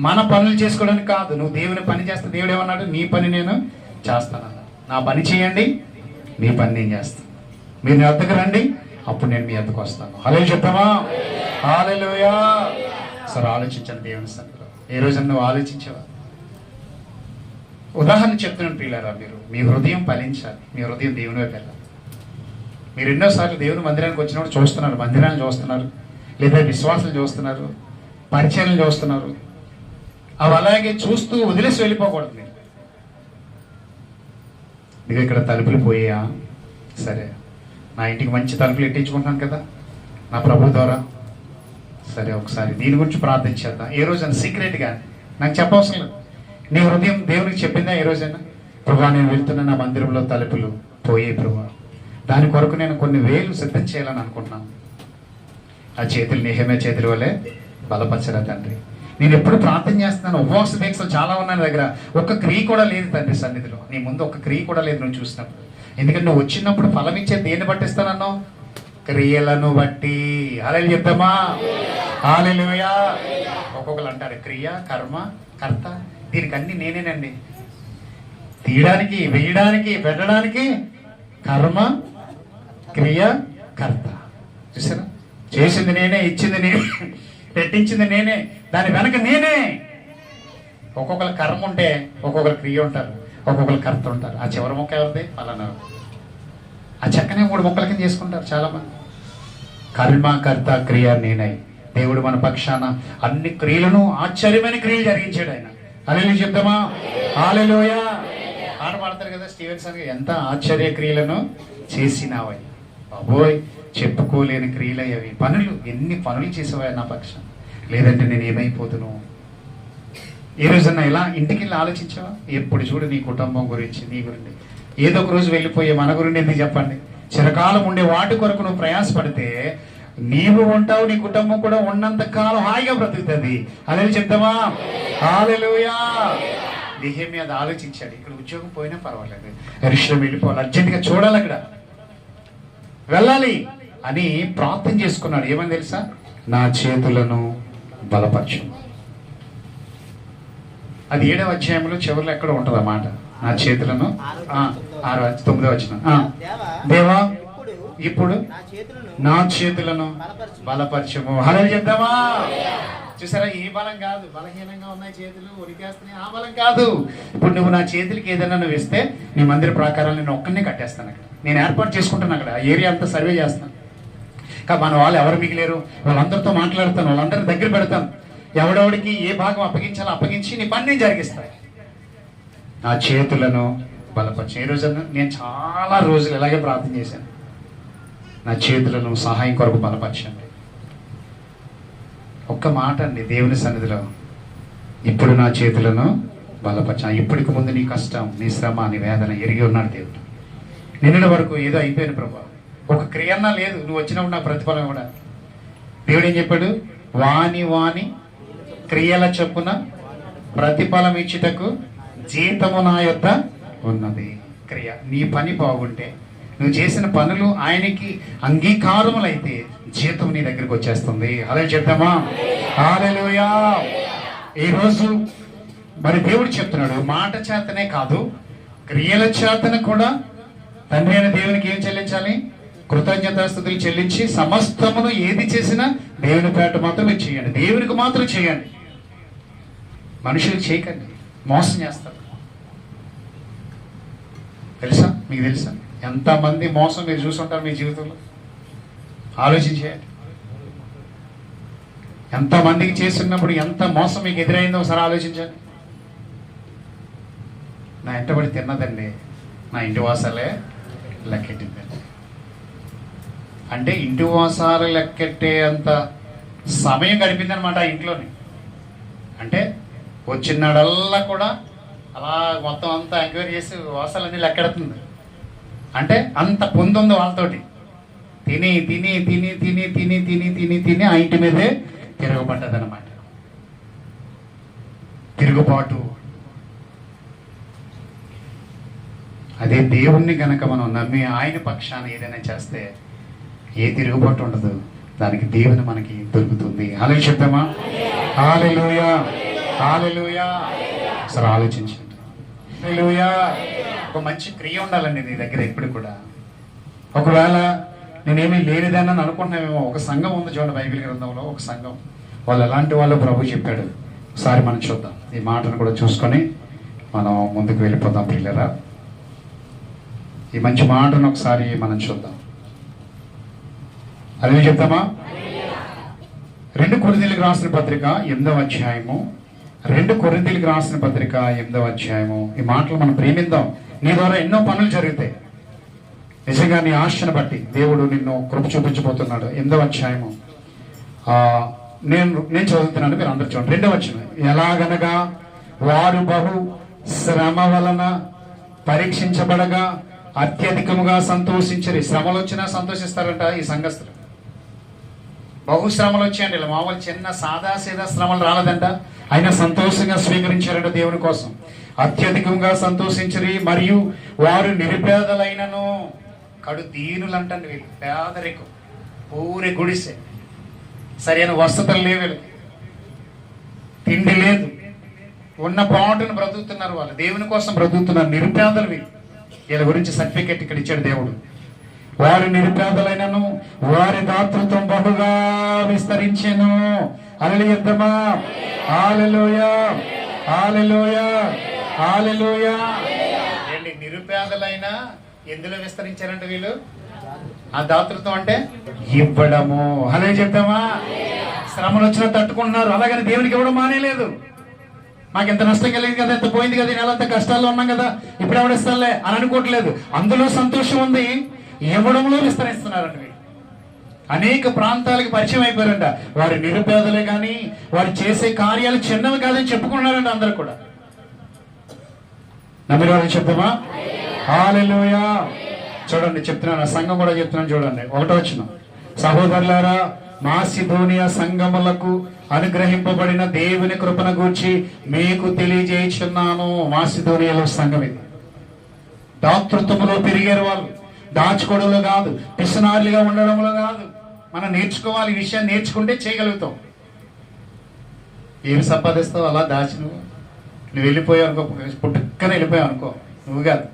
మన పనులు చేసుకోవడానికి కాదు. నువ్వు దేవుని పని చేస్తే దేవుడు ఏమన్నాడు? నీ పని నేను చేస్తానన్నాడు. నా పని చేయండి, నీ పని నేను చేస్తాను. మీరు నా వద్దకు రండి, అప్పుడు నేను మీ వద్దకు వస్తాను. హల్లెలూయా చెప్తామా? హల్లెలూయా. సరే ఆలోచించండి దేవుని సన్నిధిలో. ఏ రోజు నువ్వు ఆలోచించావా? ఉదాహరణ చెప్తున్నాను ప్రియులారా, మీరు మీ హృదయం ఫలించాలి. మీ హృదయం దేవుని వైపు వెళ్ళాలి. మీరు ఎన్నోసార్లు దేవుని మందిరానికి వచ్చినప్పుడు చూస్తున్నారు, మందిరాన్ని చూస్తున్నారు, లేదా విశ్వాసాలు చూస్తున్నారు, పరిచయాలు చూస్తున్నారు. అవి అలాగే చూస్తూ వదిలేసి వెళ్ళిపోకూడదు. మీరు ఇక్కడ తలుపులు పోయా, సరే నా ఇంటికి మంచి తలుపులు ఎట్టించుకుంటున్నాను కదా నా ప్రభు ద్వారా, సరే ఒకసారి దీని గురించి ప్రార్థించేద్దాం. ఏ రోజైనా సీక్రెట్గా నాకు చెప్పవసరం లేదు. నీ హృదయం దేవునికి చెప్పిందా ఏ రోజైనా? ప్రభా నేను వెళ్తున్న నా మందిరంలో తలుపులు పోయే ప్రభా, దాని కొరకు నేను కొన్ని వేలు సిద్ధం చేయాలని అనుకుంటున్నాను. ఆ చేతులు నెహెమ్యా చేతుల వల్లే బలపరచరా తండ్రి. నేను ఎప్పుడు ప్రార్థన చేస్తున్నాను, ఉపవాస దీక్షలు చాలా ఉన్నాయి నా దగ్గర. ఒక్క క్రియ కూడా లేదు తండ్రి సన్నిధిలో. నీ ముందు ఒక్క క్రియ కూడా లేదు నువ్వు చూసినప్పుడు. ఎందుకంటే నువ్వు వచ్చినప్పుడు ఫలం ఇచ్చే దేన్ని బట్టిస్తానన్నా? క్రియలను బట్టి. హల్లెలూయా చెప్తామా? హల్లెలూయా. ఒక్కొక్కరు అంటారు క్రియ, కర్మ, కర్త. దీనికి అన్ని నేనేనండి. తీయడానికి, వేయడానికి, పెట్టడానికి కర్మ, క్రియ, కర్త. చూసారా? చేసింది నేనే, ఇచ్చింది నేనే, పెట్టించింది నేనే, దాని వెనక నేనే. ఒక్కొక్కరు కర్మ ఉంటే ఒక్కొక్కరు క్రియ ఉంటారు, ఒక్కొక్కరు కర్త ఉంటారు. ఆ చివరి మొక్క ఎవరిది? పలానా. ఆ చక్కనే 3 మొక్కల కింద చేసుకుంటారు చాలా మంది. కర్మ, కర్త, క్రియ నేనై. దేవుడు మన పక్షాన అన్ని క్రియలను, ఆశ్చర్యమైన క్రియలు జరిగించాడు ఆయన. హల్లెలూయా చెప్తామా? హల్లెలూయా. ఆడ పాడతారు కదా స్టీవెన్సన్, ఎంత ఆశ్చర్య క్రియలను చేసినావయ్యా. బాబోయ్, చెప్పుకోలేని క్రియలయ్యవి. పనులు, ఎన్ని పనులు చేసేవా నా పక్షం. లేదంటే నేను ఏమైపోతును. ఏ రోజన్నా ఇలా ఇంటికి వెళ్ళి ఆలోచించావా? ఎప్పుడు చూడు నీ కుటుంబం గురించి, నీ గురించి. ఏదో ఒక రోజు వెళ్ళిపోయే మన గురించి ఎందుకు చెప్పండి? చిరకాలం ఉండే వాటి కొరకు నువ్వు ప్రయాసపడితే నీవు ఉంటావు, నీ కుటుంబం కూడా ఉన్నంత కాలం హాయిగా బ్రతుకుతుంది. హల్లెలూయా చెప్తామా? హల్లెలూయా. నెహెమ్యా అది ఆలోచించాడు. ఇక్కడ ఉద్యోగం పోయినా పర్వాలేదు, యెరూషలేము వెళ్ళిపోవాలి, అర్జెంటుగా చూడాలి, అక్కడ వెళ్ళాలి అని ప్రార్థన చేసుకున్నాడు. ఏమని తెలుసా? నా చేతులను బలపరచు. అది 7వ అధ్యాయంలో చివరిలో ఎక్కడ ఉంటుంది ఆ మాట. నా చేతులను 9వ వచనం. దేవా ఇప్పుడు నా చేతులను బలపరచము. హల్లెలూయా చెప్దామా? చూసారా, ఈ బలం కాదు, బలహీనంగా ఉన్నాయి చేతులు, ఉరికేస్తున్నాయి, ఆ బలం కాదు. ఇప్పుడు నువ్వు నా చేతులకి ఏదైనా నువ్వు ఇస్తే నీ మందిర ప్రాకారాలు నేను ఒక్కనే కట్టేస్తాను. అక్కడ నేను ఏర్పాటు చేసుకుంటాను, అక్కడ ఏరియా అంతా సర్వే చేస్తాను. కానీ మన వాళ్ళు ఎవరు మిగిలేరు, వాళ్ళందరితో మాట్లాడతాను, వాళ్ళందరి దగ్గర పెడతాను. ఎవడెవడికి ఏ భాగం అప్పగించాలో అప్పగించి నీ పని నేను జరిగిస్తాను. నా చేతులను బలపరిచి. ఈ రోజు నేను చాలా రోజులు ఇలాగే ప్రార్థన చేశాను, నా చేతులను సహాయం కొరకు బలపరచండి. ఒక్క మాట అండి దేవుని సన్నిధిలో, ఇప్పుడు నా చేతులను బలపరచ. ఇప్పటికి ముందు నీ కష్టం, నీ శ్రమ, నీ వేదన ఎరిగి ఉన్నాడు దేవుడు. నిన్నటి వరకు ఏదో అయిపోయింది ప్రభా, ఒక క్రియన్నా లేదు, నువ్వు వచ్చినప్పుడు నా ప్రతిఫలం కూడా. దేవుడు ఏం చెప్పాడు? వాని వాని క్రియల చొప్పున ప్రతిఫలం ఇచ్చుటకు జీతము నా యొద్ద ఉన్నది. క్రియ, నీ పని బాగుంటే, నువ్వు చేసిన పనులు ఆయనకి అంగీకారములైతే జీతం నీ దగ్గరికి వచ్చేస్తుంది. అలా చెప్తామా? హల్లెలూయా. ఈరోజు మరి దేవుడు చెప్తున్నాడు, మాట చేతనే కాదు క్రియల చేతన కూడా తండ్రి అయిన దేవునికి ఏం చెల్లించాలి? కృతజ్ఞతాస్తుతులు చెల్లించి సమస్తమును ఏది చేసినా దేవుని పేట మాత్రమే చేయండి, దేవునికి మాత్రం చేయండి. మనుషులకు చేయకండి, మోసం చేస్తారు. తెలుసా? మీకు తెలుసా ఎంతమంది మోసం మీరు చూసుంటారు మీ జీవితంలో? ఆలోచించేయండి. ఎంతమందికి చేస్తున్నప్పుడు ఎంత మోసం మీకు ఎదురైందో ఒకసారి ఆలోచించండి. నా ఇంటబడి తిన్నదండి, నా ఇంటి వాసాలే లెక్కెట్టిందండి. అంటే ఇంటి వాసాలు లెక్కెట్టే అంత సమయం గడిపిందనమాట ఆ ఇంట్లోని. అంటే వచ్చినాడల్లా కూడా అలా మొత్తం అంతా ఎంక్వైరీ చేసి వాసాలన్నీ లెక్కెడుతుంది. అంటే అంత పొందుంది వాళ్ళతోటి. తిని తిని తిని తిని తిని తిని తిని తిని ఆ ఇంటి మీదే తిరగబడ్డదనమాట. తిరుగుబాటు. అదే దేవుణ్ణి గనక మనం నమ్మి ఆయన పక్షాన ఏదైనా చేస్తే ఏ తిరుగుబాటు ఉండదు, దానికి దేవుని మనకి దొరుకుతుంది. హల్లెలూయా చెప్తామా? హల్లెలూయా, హల్లెలూయా. సరే ఆలోచించండి. హల్లెలూయా. ఒక మంచి క్రియ ఉండాలండి నీ దగ్గర ఎప్పుడు కూడా. ఒకవేళ నేనేమీ లేనిదాన్ని అనుకుంటున్నామేమో, ఒక సంఘం ఉంది చూడండి బైబిల్ గ్రంథంలో, ఒక సంఘం. వాళ్ళు ఎలాంటి వాళ్ళు ప్రభు చెప్పాడు. ఒకసారి మనం చూద్దాం, ఈ మాటను కూడా చూసుకొని మనం ముందుకు వెళ్ళిపోదాం ప్రియులారా. ఈ మంచి మాటను ఒకసారి మనం చూద్దాం. అదే చెప్తామా? 2 కొరింథీయులకు రాసిన పత్రిక 8వ అధ్యాయము, 2 కొరింథీయులకు రాసిన పత్రిక 8వ అధ్యాయము. ఈ మాటలు మనం ప్రేమిద్దాం. నీ ద్వారా ఎన్నో పనులు జరుగుతాయి. నిజంగా నీ ఆశను బట్టి దేవుడు నిన్ను కృప చూపించబోతున్నాడు. 8వ అధ్యాయము నేను చదువుతున్నాను, మీరు అందరు చూడండి. 2వ వచనం. ఎలాగనగా వారు బహు శ్రమ వలన పరీక్షించబడగా అత్యధికముగా సంతోషించరు. శ్రమలు వచ్చినా సంతోషిస్తారంట ఈ సంఘస్థులు. బహుశ్రమలు వచ్చాయండి, ఇలా మామూలు చిన్న సాదాసీదా శ్రమలు రాలేదంట, ఆయన సంతోషంగా స్వీకరించారంట దేవుని కోసం. అత్యధికంగా సంతోషించరి, మరియు వారు నిరుపేదలైనను. కడు దీనులు అంటండి వీళ్ళు, పేదరికం, పూరి గుడిసె, సరైన వసతులు లేవు వీళ్ళకి, తిండి లేదు, ఉన్న పాటును బ్రతుకుతున్నారు. వాళ్ళు దేవుని కోసం బ్రతుకుతున్నారు, నిరుపేదలు వీళ్ళు. వీళ్ళ గురించి సర్టిఫికెట్ ఇక్కడ ఇచ్చాడు దేవుడు. వారు నిరుపేదలైనను వారి దాతృత్వం బహుగా విస్తరించెను. హల్లెలూయా చెప్తామా? హల్లెలూయా, హల్లెలూయా, హల్లెలూయా. ఏంటి నిరుపేదలైనా ఎందులో విస్తరించారంట వీళ్ళు? ఆ దాతృత్వం అంటే ఇవ్వడము. హల్లెలూయా చెప్తామా? శ్రమలు వచ్చినా తట్టుకుంటున్నారు, అలాగని దేవునికి ఇవ్వడం మానేలేదు. మాకు ఎంత నష్టం కలిగింది కదా, ఎంత పోయింది కదా, నెలంతా కష్టాల్లో ఉన్నాం కదా, ఇప్పుడు ఎవడిస్తానులే అని అనుకోవట్లేదు. అందులో సంతోషం ఉంది, ఇవ్వడంలో విస్తరిస్తున్నారండి. అనేక ప్రాంతాలకు పరిచయం అయిపోయారంట. వారి నిరుపేదలే కానీ వారు చేసే కార్యాలు చిన్నవి కాదని చెప్పుకున్నారంట అందరూ కూడా. నమ్మిన వాళ్ళని చెప్తామా? హల్లెలూయా. చూడండి చెప్తున్నాను, సంఘం కూడా చెప్తున్నాను చూడండి. 1వ వచనం. సహోదరులారా, మాసిదోనియా సంఘములకు అనుగ్రహింపబడిన దేవుని కృపను గూర్చి మీకు తెలియజేయుచున్నాను. మాసిదోనియాలో సంఘం ఇది. దాతృత్వములో పెరిగారు వాళ్ళు, దాచుకోవడంలో కాదు, పిసనారులుగా ఉండడంలో కాదు. మనం నేర్చుకోవాలి, ఈ విషయాన్ని నేర్చుకుంటే చేయగలుగుతాం. ఏమి సంపాదిస్తావు అలా దాచి నువ్వు వెళ్ళిపోయావు అనుకో, పుట్టుక్కనే వెళ్ళిపోయావు అనుకో, నువ్వు కాదు.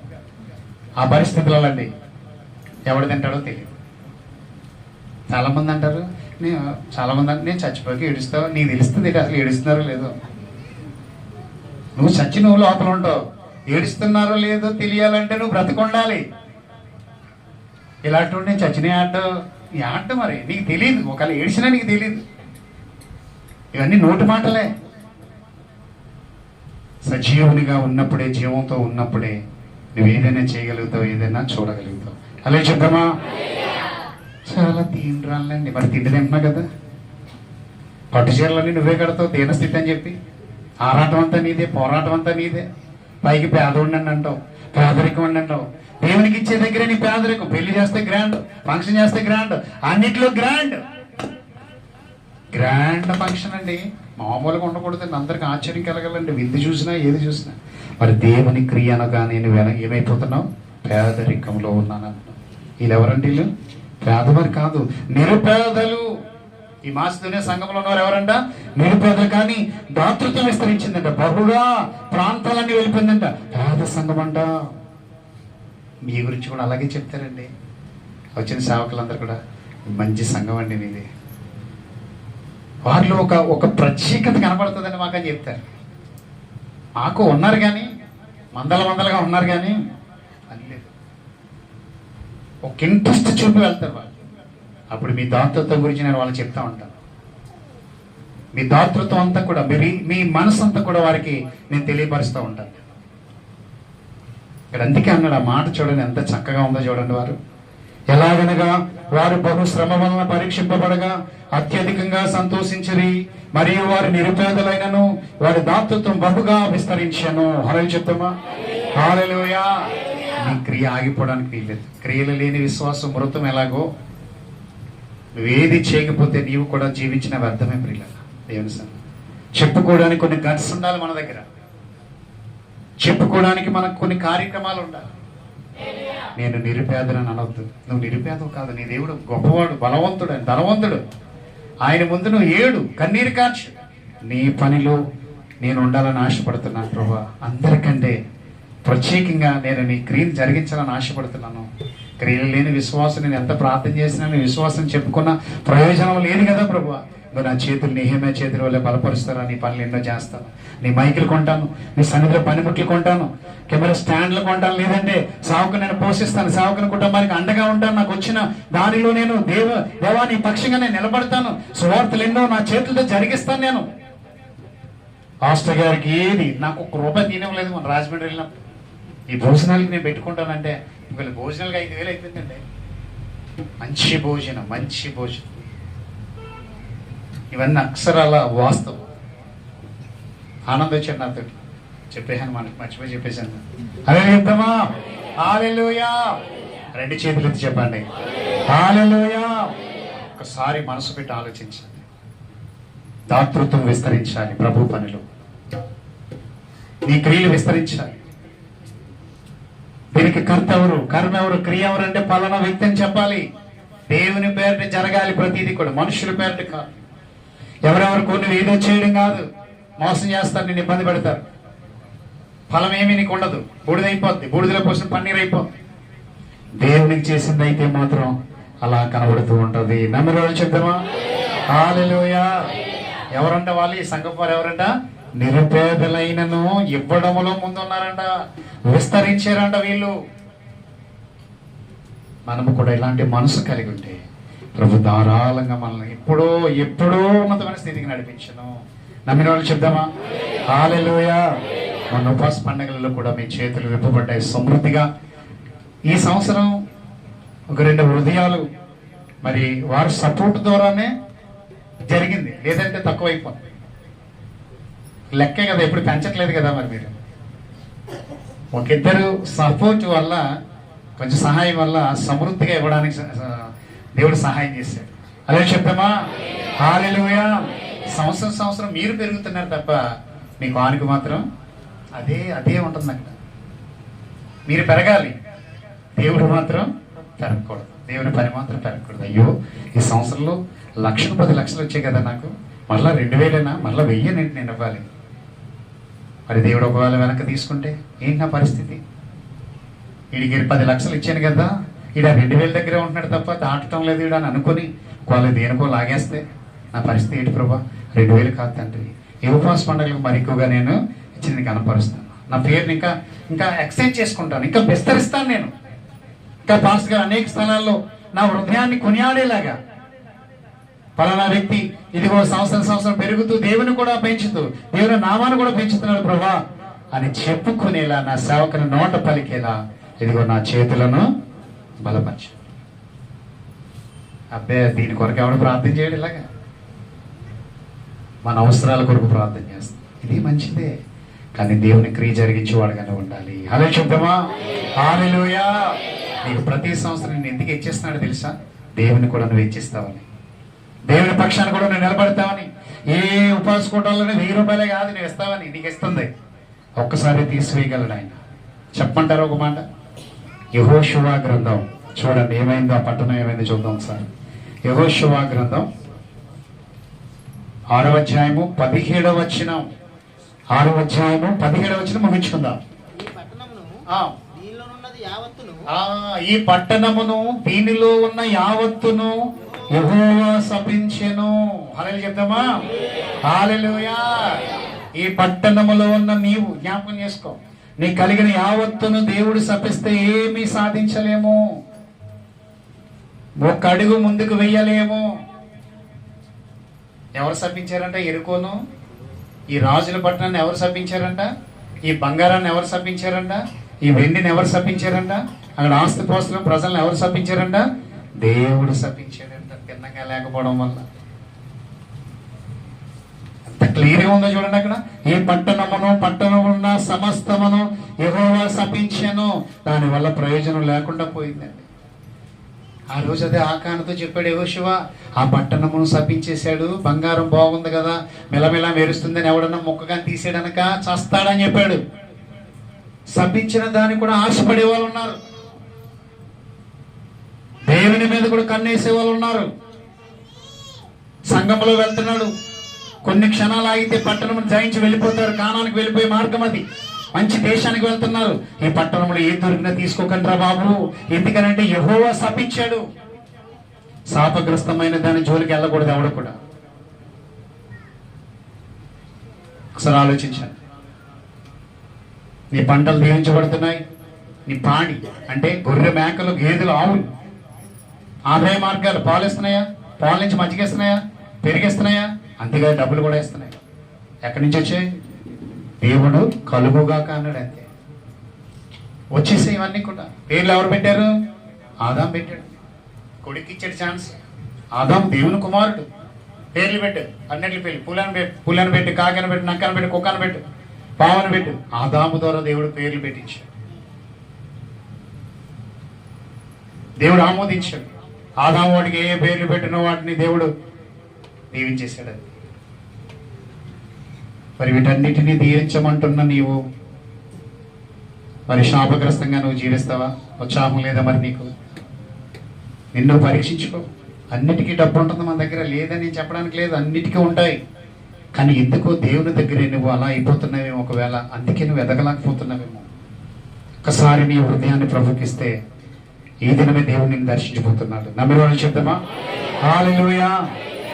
ఆ పరిస్థితులలో అండి ఎవడు తింటాడో తెలియదు. చాలామంది అంటారు, చాలామంది అంటే నేను చచ్చిపోయి ఏడుస్తావు, నీకు తెలుస్తుంది అసలు ఏడుస్తున్నారో లేదో. నువ్వు చచ్చి నువ్వు లోపల ఉంటావు, ఏడుస్తున్నారో లేదో తెలియాలంటే నువ్వు బ్రతికొండాలి. ఇలాంటి నేను చచ్చిన ఆట మరి నీకు తెలియదు, ఒకవేళ ఏడిచినా నీకు తెలియదు. ఇవన్నీ నోటి మాటలే. సజీవునిగా ఉన్నప్పుడే, జీవంతో ఉన్నప్పుడే నువ్వు ఏదైనా చేయగలుగుతావు, ఏదైనా చూడగలుగుతావు. అలా చెప్దామా? చాలా తీండ్రాలండి. మరి తిండి తింటున్నావు కదా, పట్టు చీరలన్నీ నువ్వే కడతావు, దీనస్థితి అని చెప్పి. ఆరాటం అంతా నీదే, పోరాటం అంతా నీదే. పైకి పేదవాడిని అంటావు, పేదరికం అని అంటావు. దేవునికి ఇచ్చే దగ్గరే నీ పేదరికం. పెళ్లి చేస్తే గ్రాండ్, ఫంక్షన్ చేస్తే గ్రాండ్, అన్నిట్లో గ్రాండ్. గ్రాండ్ ఫంక్షన్ అండి, మామూలుగా ఉండకూడదండి. అందరికి ఆశ్చర్యం కలగాలండి, విందు చూసినా ఏది చూసినా. మరి దేవుని క్రియ అనగా నేను ఏమైపోతున్నావు? పేదరికంలో ఉన్నాను. వీళ్ళు ఎవరండి? వీళ్ళు పేదవారు కాదు, నిరుపేదలు. ఈ మాసదునే సంఘంలో ఉన్నవారు ఎవరంట? నిరుపేదలు. కానీ దాతృత్వం విస్తరించిందంట, బహుగా ప్రాంతాలన్నీ వెళ్ళిపోయిందంట. పేద సంఘం అంట. మీ గురించి కూడా అలాగే చెప్తారండి వచ్చిన సేవకులందరూ కూడా. మంచి సంఘం అండి మీది. వారిలో ఒక ప్రత్యేకత కనపడుతుందని మాకని చెప్తారు. మాకు ఉన్నారు కానీ, మందలుగా ఉన్నారు కానీ అని లేదు. ఒక ఇంట్రెస్ట్ చూపి వెళ్తారు వాళ్ళు. అప్పుడు మీ దాతృత్వం గురించి నేను వాళ్ళకి చెప్తా ఉంటాను. మీ దాతృత్వం అంతా కూడా, మీ మనసు అంతా కూడా వారికి నేను తెలియపరుస్తూ ఉంటాను. ఇక్కడ అందుకే అన్నాడు ఆ మాట. చూడండి ఎంత చక్కగా ఉందో చూడండి. వారు ఎలాగనగా వారు బహు శ్రమ వలన పరీక్షింపబడగా అత్యధికంగా సంతోషించరి, మరియు వారి నిరుపేదలైనను వారి దాతృత్వం బహుగా విస్తరించను. హల్లెలూయా చెప్తామా? హల్లెలూయా. నీ క్రియ ఆగిపోవడానికి వీల్లేదు. క్రియలు లేని విశ్వాసం మృతం. ఎలాగో నువ్వేది చేయకపోతే నీవు కూడా జీవించిన వ్యర్థమే ప్రియులారా. దేవుని సన్నిధిలో చెప్పుకోవడానికి కొన్ని గట్స్ ఉండాలి మన దగ్గర. చెప్పుకోవడానికి మనకు కొన్ని కార్యక్రమాలు ఉండాలి. నేను నిరుపేదనని అనవద్దు. నువ్వు నిరుపేదవు కాదు, నీ దేవుడు గొప్పవాడు, బలవంతుడు, ధనవంతుడు. ఆయన ముందు నువ్వు ఏడు, కన్నీరు కార్చు. నీ పనిలో నేను ఉండాలని ఆశపడుతున్నాను ప్రభువా. అందరికంటే ప్రత్యేకంగా నేను నీ క్రియను జరిగించాలని ఆశపడుతున్నాను. క్రియలు లేని విశ్వాసం నేను ఎంత ప్రార్థన చేసినా నీ విశ్వాసం చెప్పుకున్న ప్రయోజనం లేదు కదా ప్రభువా. నువ్వు నా చేతులు నిహమే చేతుల వల్ల బలపరుస్తారా, నీ పనులు ఎన్నో చేస్తాను. నీ మైకులు కొంటాను, నీ సన్నిధిలో పనిముట్లు కొంటాను, కెమెరా స్టాండ్లు కొంటాను. లేదంటే సావుకు నేను పోషిస్తాను, సావుకుని కుటుంబానికి అండగా ఉంటాను. నాకు వచ్చిన దానిలో నేను దేవా నీ పక్షంగా నేను నిలబడతాను. సువార్తలు ఎన్నో నా చేతులతో జరిగిస్తాను. నేను పాస్టర్ గారికి ఏది నాకు ఒక్క రూపాయి తినలేదు. మన రాజమండ్రి వెళ్ళినప్పుడు ఈ భోజనాలకి నేను పెట్టుకుంటానంటే వీళ్ళు భోజనాలకి 5,000 అయిపోయిందండి. మంచి భోజనం, మంచి భోజనం. ఇవన్నీ అక్షరాల వాస్తవం. ఆనందం వచ్చాడు నాతో చెప్పేసాను, మనకి మర్చిపోయి చెప్పేశాను. అదే చెప్తామా? హల్లెలూయా. 2 చేతులు ఎత్తి చెప్పండి హల్లెలూయా. ఒకసారి మనసు పెట్టి ఆలోచించండి. దాతృత్వం విస్తరించాలి ప్రభు పనిలో. నీ క్రియలు విస్తరించాలి. దీనికి కర్త ఎవరు, కర్మ ఎవరు, క్రియ ఎవరు అంటే పలానా వ్యక్తి అని చెప్పాలి. దేవుని పేరిట జరగాలి ప్రతిదీ కూడా, మనుషుల పేరిట కాదు. ఎవరెవరు కొన్ని ఏదో చేయడం కాదు. మోసం చేస్తారు, నిన్ను ఇబ్బంది పెడతారు. ఫలం ఏమీ నీకు ఉండదు, బూడిదైపోద్ది. బూడిదలో పోసిన పన్నీర్ అయిపోద్ది. దేవునికి చేసింది అయితే మాత్రం అలా కనబడుతూ ఉంటది. నమ్మిన వాళ్ళు చెప్తామా? హల్లెలూయా. ఎవరంట వాళ్ళు? ఈ సంఘం వారు ఎవరంట? నిరుపేదలైనను ఇవ్వడములో ముందున్నారంట, విస్తరించారంట వీళ్ళు. మనము కూడా ఇలాంటి మనసు కలిగి ఉంటే ప్రభు ధారాళంగా మనల్ని ఎప్పుడో ఉన్నతమైన స్థితికి నడిపించను. నమ్మిన వాళ్ళు చెప్దామా? హల్లెలూయా. మన ఉపవాస పండుగలలో కూడా మీ చేతులు విప్పబడ్డాయి సమృద్ధిగా. ఈ సంవత్సరం ఒక 2 హృదయాలు మరి వారి సపోర్ట్ ద్వారానే జరిగింది, లేదంటే తక్కువైపోయింది. లెక్కే కదా, ఎప్పుడు పెంచట్లేదు కదా. మరి మీరు ఒక 2 సపోర్ట్ వల్ల, కొంచెం సహాయం వల్ల సమృద్ధిగా ఇవ్వడానికి దేవుడు సహాయం చేశాడు. అదే చెప్తామా? హల్లెలూయా. సంవత్సరం మీరు పెరుగుతున్నారు తప్ప మీకు ఆనికి మాత్రం అదే ఉంటుంది. అక్కడ మీరు పెరగాలి, దేవుడు మాత్రం పెరగకూడదు. దేవుని పని మాత్రం పెరగకూడదు. అయ్యో ఈ సంవత్సరంలో 1,10 లక్షలు వచ్చాయి కదా, నాకు మళ్ళీ 2,000 మళ్ళీ 1,000 నేను ఇవ్వాలి. మరి దేవుడు ఒకవేళ వెనక్కి తీసుకుంటే ఏంటి నా పరిస్థితి? వీడికి 10 లక్షలు ఇచ్చాను కదా, ఈడ 2,000 దగ్గరే ఉంటున్నాడు తప్ప దాటడం లేదు ఈడ అని అనుకుని వాళ్ళు దేనికో లాగేస్తే నా పరిస్థితి ఏంటి ప్రభా? 2,000 కాదు తండ్రి, ఈ ఉపవాస పండుగలకు మరి ఎక్కువగా నేను ఇచ్చింది కనపరుస్తాను. నా పేరుని ఇంకా ఇంకా ఎక్స్చేంజ్ చేసుకుంటాను, ఇంకా విస్తరిస్తాను. నేను ఇంకా పాస్టర్ గారు అనేక స్థలాల్లో నా హృదయాన్ని కొనియాడేలాగా పలానా వ్యక్తి ఇదిగో సంవత్సరం పెరుగుతూ దేవుని కూడా పెంచుతూ దేవుని నామాన్ని కూడా పెంచుతున్నాడు ప్రభా అని చెప్పుకునేలా, నా సేవకుని నోట పలికేలా ఇదిగో నా చేతులను బలపరచు. అబ్బే, దీని కొరకు ఎవడు ప్రార్థన చేయడు? ఇలాగా మన అవసరాల కొరకు ప్రార్థన చేస్తాం, ఇది మంచిదే. కానీ దేవుని క్రియ జరిగించేవాడుగానే ఉండాలి. హలో చెప్తామా? హల్లెలూయా. నీకు ప్రతి సంవత్సరం నేను ఎందుకు ఇచ్చేస్తున్నాడు తెలుసా? దేవుని కూడా నువ్వు ఇచ్చిస్తావని, దేవుని పక్షాన్ని కూడా నువ్వు నిలబడతావని. ఏ ఉపవాస కూటాల్లోనే 1000 రూపాయలే కాదు నువ్వు ఇస్తావని, నీకు ఇస్తుంది. ఒక్కసారి తీసివేయగలడు ఆయన. చెప్పమంటారు ఒక మాట? యెహోషువ గ్రంథం చూడండి, ఏమైందో ఆ పట్టణం ఏమైందో చూద్దాం సార్. యెహోషువ గ్రంథం 6వ అధ్యాయము 17వ వచనం. 6వ అధ్యాయము 17వ వచనం ముగించుకుందాం. ఈ పట్టణమును దీనిలో ఉన్న యావత్తును యెహోవా శపించెను. హల్లెలూయా చెప్తామా? హల్లెలూయా. ఈ పట్టణములో ఉన్న నీవు జ్ఞాపకం చేసుకో, నీ కలిగిన యావత్తును దేవుడు శపిస్తే ఏమీ సాధించలేము, ఒక అడుగు ముందుకు వెయ్యలేము. ఎవరు శపించారంట? ఎరుకోను. ఈ రాజుల పట్టణాన్ని ఎవరు శపించారంట? ఈ బంగారాన్ని ఎవరు శపించారంట? ఈ వెండిని ఎవరు శపించారంట? అక్కడ ఆస్తి పోస్తున్న ప్రజలను ఎవరు శపించారంట? దేవుడు శపించాడంట, తిన్నగా లేకపోవడం వల్ల. ఎంత క్లియర్గా ఉందో చూడండి అక్కడ. ఈ పట్టణమును ఉన్న సమస్తమును యెహోవా శపించెను, దానివల్ల ప్రయోజనం లేకుండా పోయిందండి. ఆ రోజు అదే ఆకానుతో చెప్పాడు యెహోషువ, ఆ పట్టణమును శపించేశాడు, బంగారం బాగుంది కదా మెలమెలా మెరుస్తుందని ఎవడన్నా మొక్కగాని తీసేయడనక చస్తాడని చెప్పాడు. శపించిన దాన్ని కూడా ఆశపడే వాళ్ళు ఉన్నారు, దేవుని మీద కూడా కన్నేసే వాళ్ళు ఉన్నారు. సంఘంలో వెళ్తున్నాడు, కొన్ని క్షణాలు ఆగితే పట్టణం జయించి వెళ్ళిపోతారు. కానానికి వెళ్ళిపోయే మార్గం అది. మంచి దేశానికి వెళ్తున్నారు, ఈ పట్టణంలో ఏం దొరికినా తీసుకోకండిరా బాబు, ఎందుకనంటే యెహోవా శపించాడు. శాపగ్రస్తమైన దాని జోలికి వెళ్ళకూడదు ఎవడు కూడా. ఒకసారి ఆలోచించాను. నీ పంటలు దీవించబడుతున్నాయి, నీ పాడి అంటే గొర్రె మేకలు గేదెలు ఆవులు ఆదాయ మార్గాలు పాలిస్తున్నాయా? పాల నుంచి మజ్జిగేస్తున్నాయా? పెరిగేస్తున్నాయా? అంతేగా డబ్బులు కూడా ఇస్తున్నాయి. ఎక్కడి నుంచి వచ్చాయి? దేవుడు కలుగుగాక అన్నాడు, అంతే. వచ్చేసాయి ఇవన్నీ కూడా. పేర్లు ఎవరు పెట్టారు? ఆదాం పెట్టాడు. కొడుకు ఇచ్చాడు ఛాన్స్. ఆదాం దేవుని కుమారుడు. పేర్లు పెట్టు, అన్నిట్లు పెళ్ళి. పూలను పెట్టు, కాకను పెట్టు, నక్కను పెట్టు, కుక్కను పెట్టు, పావును పెట్టు. ఆదాము ద్వారా దేవుడు పేర్లు పెట్టించాడు, దేవుడు ఆమోదించాడు. ఆదాము వాడికి ఏ పేర్లు పెట్టినో వాటిని దేవుడు దీవించేశాడు. అది మరి వీటన్నిటినీ దీవించమంటున్న నీవు మరి శాపగ్రస్తంగా నువ్వు జీవిస్తావా? ఉత్సాహం లేదా మరి నీకు? నిన్ను పరీక్షించుకో. అన్నిటికీ డబ్బు ఉంటుంది మన దగ్గర, లేదని చెప్పడానికి లేదు, అన్నిటికీ ఉంటాయి. కానీ ఎందుకో దేవుని దగ్గరే నువ్వు అలా అయిపోతున్నావేమో, ఒకవేళ అందుకే నువ్వు ఎదగలేకపోతున్నావేమో. ఒకసారి నీ హృదయాన్ని ప్రభుకిస్తే ఈ దినమే దేవుని నిన్ను దర్శించబోతున్నాడు. నమ్మిన వాళ్ళు చెప్తామా? హల్లెలూయా.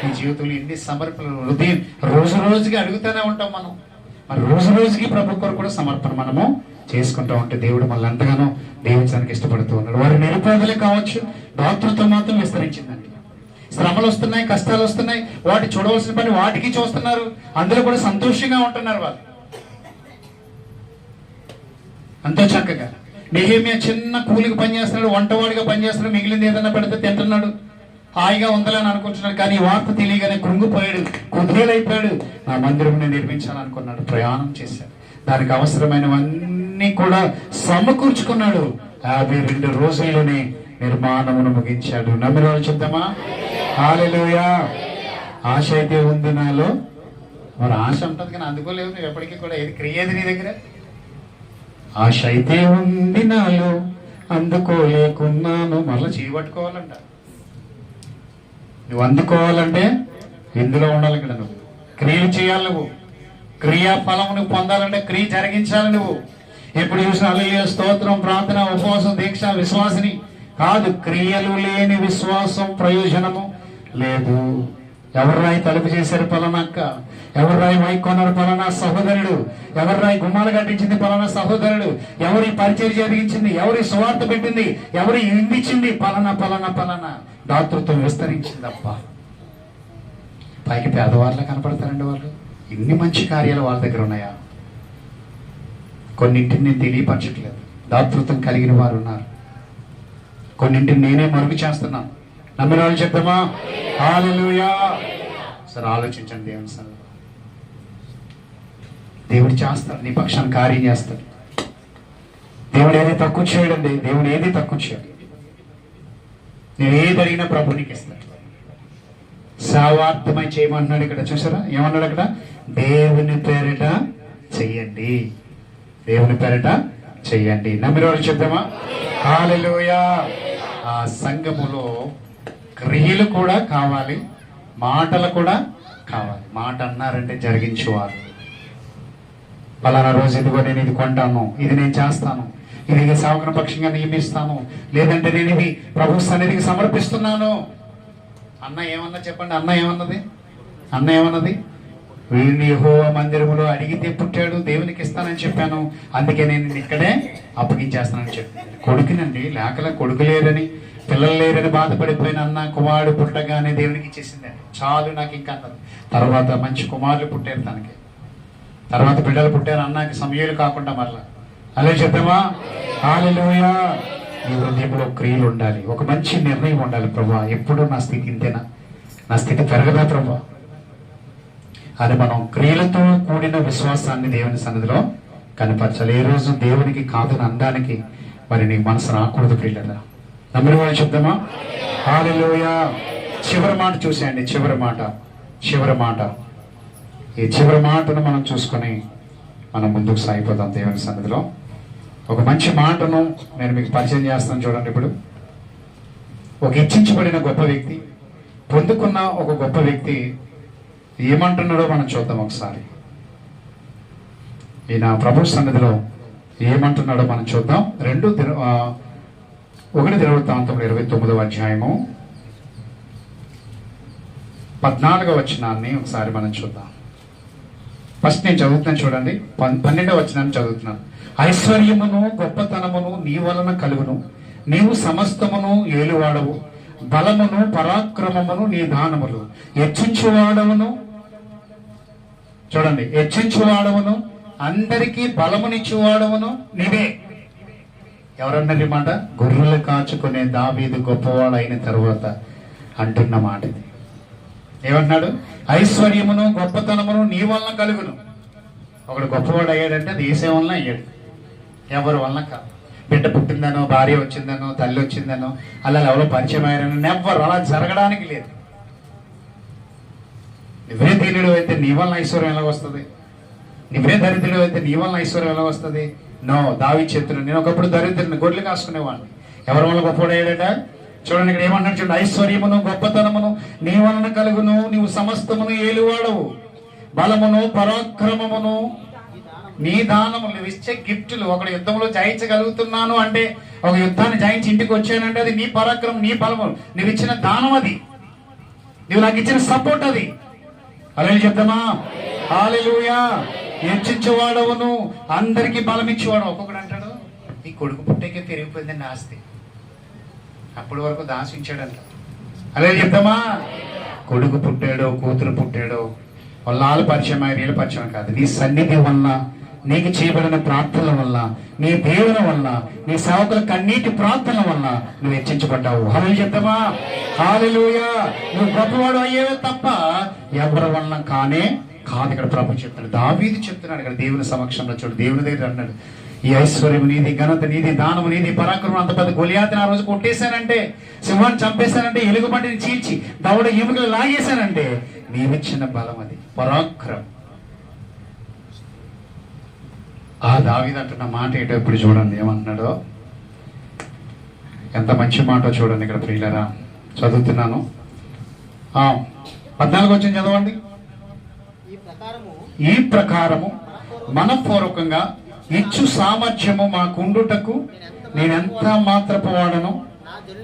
నీ జీవితంలో ఎన్ని సమర్పణలు హృదయం రోజు రోజుకి అడుగుతూనే ఉంటాం మనం. మరి రోజు రోజుకి ప్రభు కొరకు కూడా సమర్పణ మనము చేసుకుంటా ఉంటే దేవుడు మనల్ని ఎంతగానో దీవించడానికి ఇష్టపడుతూ ఉన్నాడు. వారి నిరుపేదలే కావచ్చు, దాతృత్వం మాత్రం విస్తరించిందండి. శ్రమలు వస్తున్నాయి, కష్టాలు వస్తున్నాయి, వాటి చూడవలసిన పని వాటికి చూస్తున్నారు, అందులో కూడా సంతోషంగా ఉంటున్నారు వాళ్ళు ఎంతో చక్కగా. నెహెమ్యా చిన్న కూలికి పనిచేస్తున్నాడు, వంటవాడిగా పనిచేస్తున్నాడు, మిగిలింది ఏదైనా పెడితే తింటున్నాడు, హాయిగా ఉండాలని అనుకుంటున్నాడు. కానీ వార్త తెలియగానే కృంగిపోయాడు, కుదేలైపోయాడు. నా మందిరం నిర్మించాలనుకున్నాడు, ప్రయాణం చేశాడు, దానికి అవసరమైనవన్నీ కూడా సమకూర్చుకున్నాడు. 52 రోజుల్లోనే నిర్మాణమును ముగించాడు. నమ్మిన వాళ్ళు చెప్తామా? హల్లెలూయా. ఆశ అయితే ఉంది నాలో. మరి ఆశ ఉంటుంది కానీ అందుకోలేవు నువ్వు ఎప్పటికీ కూడా. ఏది క్రియేది నీ దగ్గర? ఆశ అయితే ఉంది నాలో, అందుకోలేకున్నాను. మళ్ళీ చేయబట్టుకోవాలంట. నువ్వు అందుకోవాలంటే ఇందులో ఉండాలి. ఇక్కడ నువ్వు క్రియలు చేయాలి, నువ్వు క్రియాఫలం నువ్వు పొందాలంటే క్రియ జరిగించాలి నువ్వు. ఎప్పుడు చూసిన హల్లెలూయా, స్తోత్రం, ప్రార్థన, ఉపవాసం, దీక్ష, విశ్వాసిని కాదు. క్రియలు లేని విశ్వాసం ప్రయోజనము లేదు. ఎవరు రాయి తలుపు చేశారు పలానా అక్క, ఎవరు రాయి మైక్ కొన్నారు పలానా సహోదరుడు, ఎవరు రాయి గుమ్మాలు కట్టించింది పలానా సహోదరుడు, ఎవరి పరిచయం జరిగించింది, ఎవరి సువార్త పెట్టింది, ఎవరి ఇండిచ్చింది పలానా పలానా పలానా. దాతృత్వం విస్తరించిందప్ప. పైకి పేదవాళ్ళ కనపడతారండి వాళ్ళు. ఇన్ని మంచి కార్యాలు వాళ్ళ దగ్గర ఉన్నాయా? కొన్నింటిని నేను తెలియపరచట్లేదు. దాతృత్వం కలిగిన వారు ఉన్నారు. కొన్నింటిని నేనే మరుగు చేస్తున్నాను. నమ్మిన వాళ్ళు చెప్తామా? హల్లెలూయా. సరే ఆలోచించండి. దేవుని సన్నిధిలో దేవుడు చేస్తాడు, నీ పక్షాన్ని కార్యం చేస్తాడు. దేవుడు ఏది తక్కువ చేయడండి. దేవుడు ఏది తక్కువ చేయడు. నేను ఏది అడిగినా ప్రభు నీకు ఇస్తాడు. సేవార్థమై చేయమంటున్నాడు. ఇక్కడ చూసారా ఏమన్నాడు? అక్కడ దేవుని పేరిట చెయ్యండి, దేవుని పేరిట చెయ్యండి. నమ్మిన వాళ్ళు చెప్తామా? హల్లెలూయా. ఆ సంఘములో క్రియలు కూడా కావాలి, మాటలు కూడా కావాలి. మాట అన్నారంటే జరిగించేవారు. పలానా రోజు ఇదిగో నేను ఇది కొంటాను, ఇది నేను చేస్తాను, ఇది సేవకుని పక్షంగా నియమిస్తాను, లేదంటే నేను ఇది ప్రభు సన్నిధికి సమర్పిస్తున్నాను. అన్న ఏమన్నా చెప్పండి. అన్న ఏమన్నది? వీడిని యెహోవా మందిరములో అడిగితే పుట్టాడు, దేవునికి ఇస్తానని చెప్పాను, అందుకే నేను ఇక్కడే అప్పగించేస్తానని చెప్పాను. కొడుకునండి, లేకలా కొడుకు లేరని, పిల్లలు లేరని బాధపడిపోయిన అన్న కుమారుడు పుట్టగానే దేవునికి ఇచ్చేసిందండి. చాలు నాకు ఇంకా అన్నది. తర్వాత మంచి కుమారులు పుట్టారు తనకి, తర్వాత బిడ్డలు పుట్టారు. అన్నకి సమయాలు కాకుండా మళ్ళా అలా చెప్తామా? హల్లెలూయా. నీ హృదయంలో క్రియలు ఉండాలి, ఒక మంచి నిర్ణయం ఉండాలి. ప్రభా ఎప్పుడు నా స్థితి ఇంతేనా, నా స్థితి పెరగదా ప్రభా అని మనం క్రియలతో కూడిన విశ్వాసాన్ని దేవుని సన్నిధిలో కనపరచాలి. ఏ రోజు దేవునికి కాదని అనడానికి మరి నీ మనసు రాకూడదు పిల్లరా. నమ్మిన వాళ్ళు చెప్తామా? హల్లెలూయా. చివరి మాట చూసేయండి. చివరి మాట ఈ చివరి మాటను మనం చూసుకొని మనం ముందుకు సాగిపోతాం దేవుని సన్నిధిలో. ఒక మంచి మాటను నేను మీకు పరిచయం చేస్తాను. చూడండి, ఇప్పుడు ఒక ఇచ్చించబడిన గొప్ప వ్యక్తి, పొందుకున్న ఒక గొప్ప వ్యక్తి ఏమంటున్నాడో మనం చూద్దాం ఒకసారి. ఈయన ప్రభు సన్నిధిలో ఏమంటున్నాడో మనం చూద్దాం. 1 దినవృత్తాంతములు 29వ అధ్యాయము 14వ వచనాన్ని ఒకసారి మనం చూద్దాం. ఫస్ట్ నేను చదువుతున్నాను చూడండి. 12వ వచనాన్ని చదువుతున్నాను. ఐశ్వర్యమును గొప్పతనమును నీ వలన కలుగును, నీవు సమస్తమును ఏలువాడవు, బలమును పరాక్రమమును నీ దానములు, హెచ్చించువాడవును. చూడండి, హెచ్చించువాడవును, అందరికీ బలమునిచ్చువాడవును నీవే. ఎవరన్నది మాట? గొర్రెలు కాచుకునే దావీదు గొప్పవాడు అయిన తర్వాత అంటున్న మాట ఇది. ఏమంటున్నాడు? ఐశ్వర్యమును గొప్పతనమును నీ వలన కలుగును. ఒకడు గొప్పవాడు అయ్యాడంటే దేశం వలన అయ్యాడు, ఎవరి వలన కాదు. బిడ్డ పుట్టిందనో, భార్య వచ్చిందనో, తల్లి వచ్చిందనో, అలా ఎవరో పరిచయం అయ్యారనో నెవ్వరు. అలా జరగడానికి లేదు. నువ్వే దీనుడు అయితే నీ వలన ఐశ్వర్యం ఎలా వస్తుంది? నువ్వే దరిద్రుడు అయితే నీ వలన ఐశ్వర్యం ఎలా వస్తుంది? నో. దావీదు చెప్తున్నాడు, నేను ఒకప్పుడు దరిద్రుడిని, గొడ్లు కాసుకునేవాడిని. ఎవరి వల్ల గొప్పవాడు అయ్యాడట? చూడండి, ఇక్కడ ఏమంటాడు చూడండి. ఐశ్వర్యమును గొప్పతనమును నీ వలన కలుగును, నీవు సమస్తమును ఏలువాడవు, బలమును పరాక్రమమును నీ దానములు. నువ్వు ఇచ్చే గిఫ్టులు. ఒకడు యుద్ధంలో జయించగలుగుతున్నాను అంటే, ఒక యుద్ధాన్ని జయించి ఇంటికి వచ్చానంటే అది నీ పరాక్రమం, నీ బలము, నువ్వు ఇచ్చిన దానం అది, నువ్వు నాకు ఇచ్చిన సపోర్ట్ అది. అలా చెప్తామా? హల్లెలూయా. హెచ్చించేవాడవును, అందరికీ బలం ఇచ్చేవాడు. ఒక్కొక్కడు అంటాడు, ఈ కొడుకు పుట్టేకే పెరిగిపోయిందండి ఆస్తి, అప్పటి వరకు దాసించాడంట. అలా చెప్తామా? కొడుకు పుట్టాడో కూతురు పుట్టాడో వాళ్ళ పరిచయం వీళ్ళ పరిచయం కాదు. నీ సన్నిధి వల్ల, నీకు చేయబడిన ప్రార్థనల వల్ల, నీ దేవుని వల్ల, నీ సేవకుల కన్నీటి ప్రార్థనల వల్ల నువ్వు హెచ్చించబడ్డావు. హల్లెలూయా చెప్తామా? హల్లెలూయా. నువ్వు గొప్పవాడు అయ్యేవే తప్ప ఎవరి వల్ల కానే కాదు. ఇక్కడ ప్రభు చెప్తున్నాడు, దావీదు చెప్తున్నాడు ఇక్కడ దేవుని సమక్షంలో. చూడు, దేవుని దగ్గర అన్నాడు, ఈ ఐశ్వర్యం నీది, ఘనత నీది, దానము నీది, పరాక్రమం. అంత పెద్ద గొలియాతుని ఆ రోజు కొట్టేశానంటే, సింహాన్ని చంపేశానంటే, ఎలుగుబంటిని చీల్చి దవడ ఎముకలు లాగేశానంటే నీవిచ్చిన బలం అది, పరాక్రమం. ఆ దావీదు అంటున్న మాట ఏంటో ఇప్పుడు చూడండి ఏమంటున్నాడో. ఎంత మంచి మాట చూడండి ఇక్కడ ప్రియులరా. చదువుతున్నాను. 14 వచ్చిన చదవండి. ఈ ప్రకారము మనపూర్వకంగా ఇచ్చు సామర్థ్యము మాకుండుటకు నేనెంత మాత్రపు వాడను,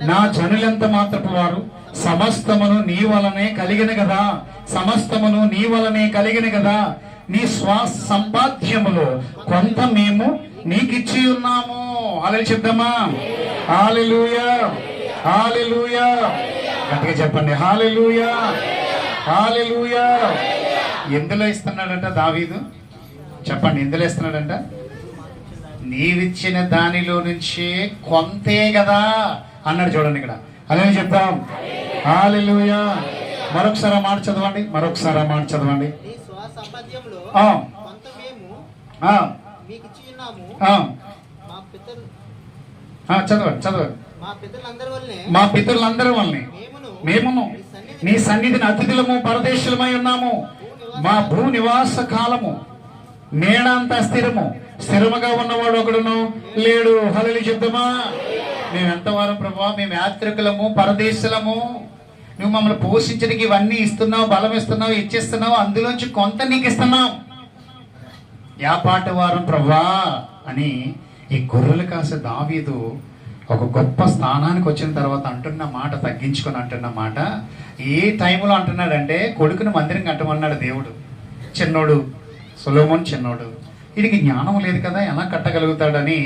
నా జనులెంత మాత్రపు వారు. సమస్తమును నీ వలనే కలిగిన కదా, సమస్తమును నీ వలనే కలిగిన కదా. నీ సంపాద్యములో కొంత మేము నీకిచ్చి ఉన్నాము. హల్లెలూయా చెప్దామా? హల్లెలూయా, హల్లెలూయా. గట్టిగా చెప్పండి, హల్లెలూయా, హల్లెలూయా. ఎందులో ఇస్తున్నాడంట దావీదు? చెప్పండి, ఎందులో ఇస్తున్నాడంట? నీవిచ్చిన దానిలో నుంచి కొంతే కదా అన్నాడు. చూడండి ఇక్కడ. అదే చెప్తాం, హల్లెలూయా. మరొకసారి మాట చదవండి, మరొకసారి మాట చదవండి. చదవండి, చదవండి. మా పితరులందరి వల్లనే మేమును నీ సన్నిధిని అతిథులము పరదేశులమై ఉన్నాము. మా భూ నివాస కాలము నేడంతా స్థిరముగా ఉన్నవాడు ఒకడును లేడు. హల్లెలూయా చెప్తామా? మేము ఎంతవారం ప్రభువా, మేము యాత్రికులము, పరదేశులము. నువ్వు మమ్మల్ని పోషించడానికి ఇవన్నీ ఇస్తున్నావు, బలం ఇస్తున్నావు, ఇచ్చేస్తున్నావు, అందులోంచి కొంత నీకు ఇస్తున్నావు. యాపాటి వారం ప్రభువా అని ఈ గొర్రెలు కాసే దావీదు ఒక గొప్ప స్థానానికి వచ్చిన తర్వాత అంటున్న మాట, తగ్గించుకొని అంటున్న మాట, ఏ టైంలో అంటున్నాడంటే కొడుకుని మందిరం కట్టమన్నాడు దేవుడు. చిన్నోడు సొలొమోను, చిన్నోడు, వీడికి జ్ఞానం లేదు కదా, ఎలా కట్టగలుగుతాడని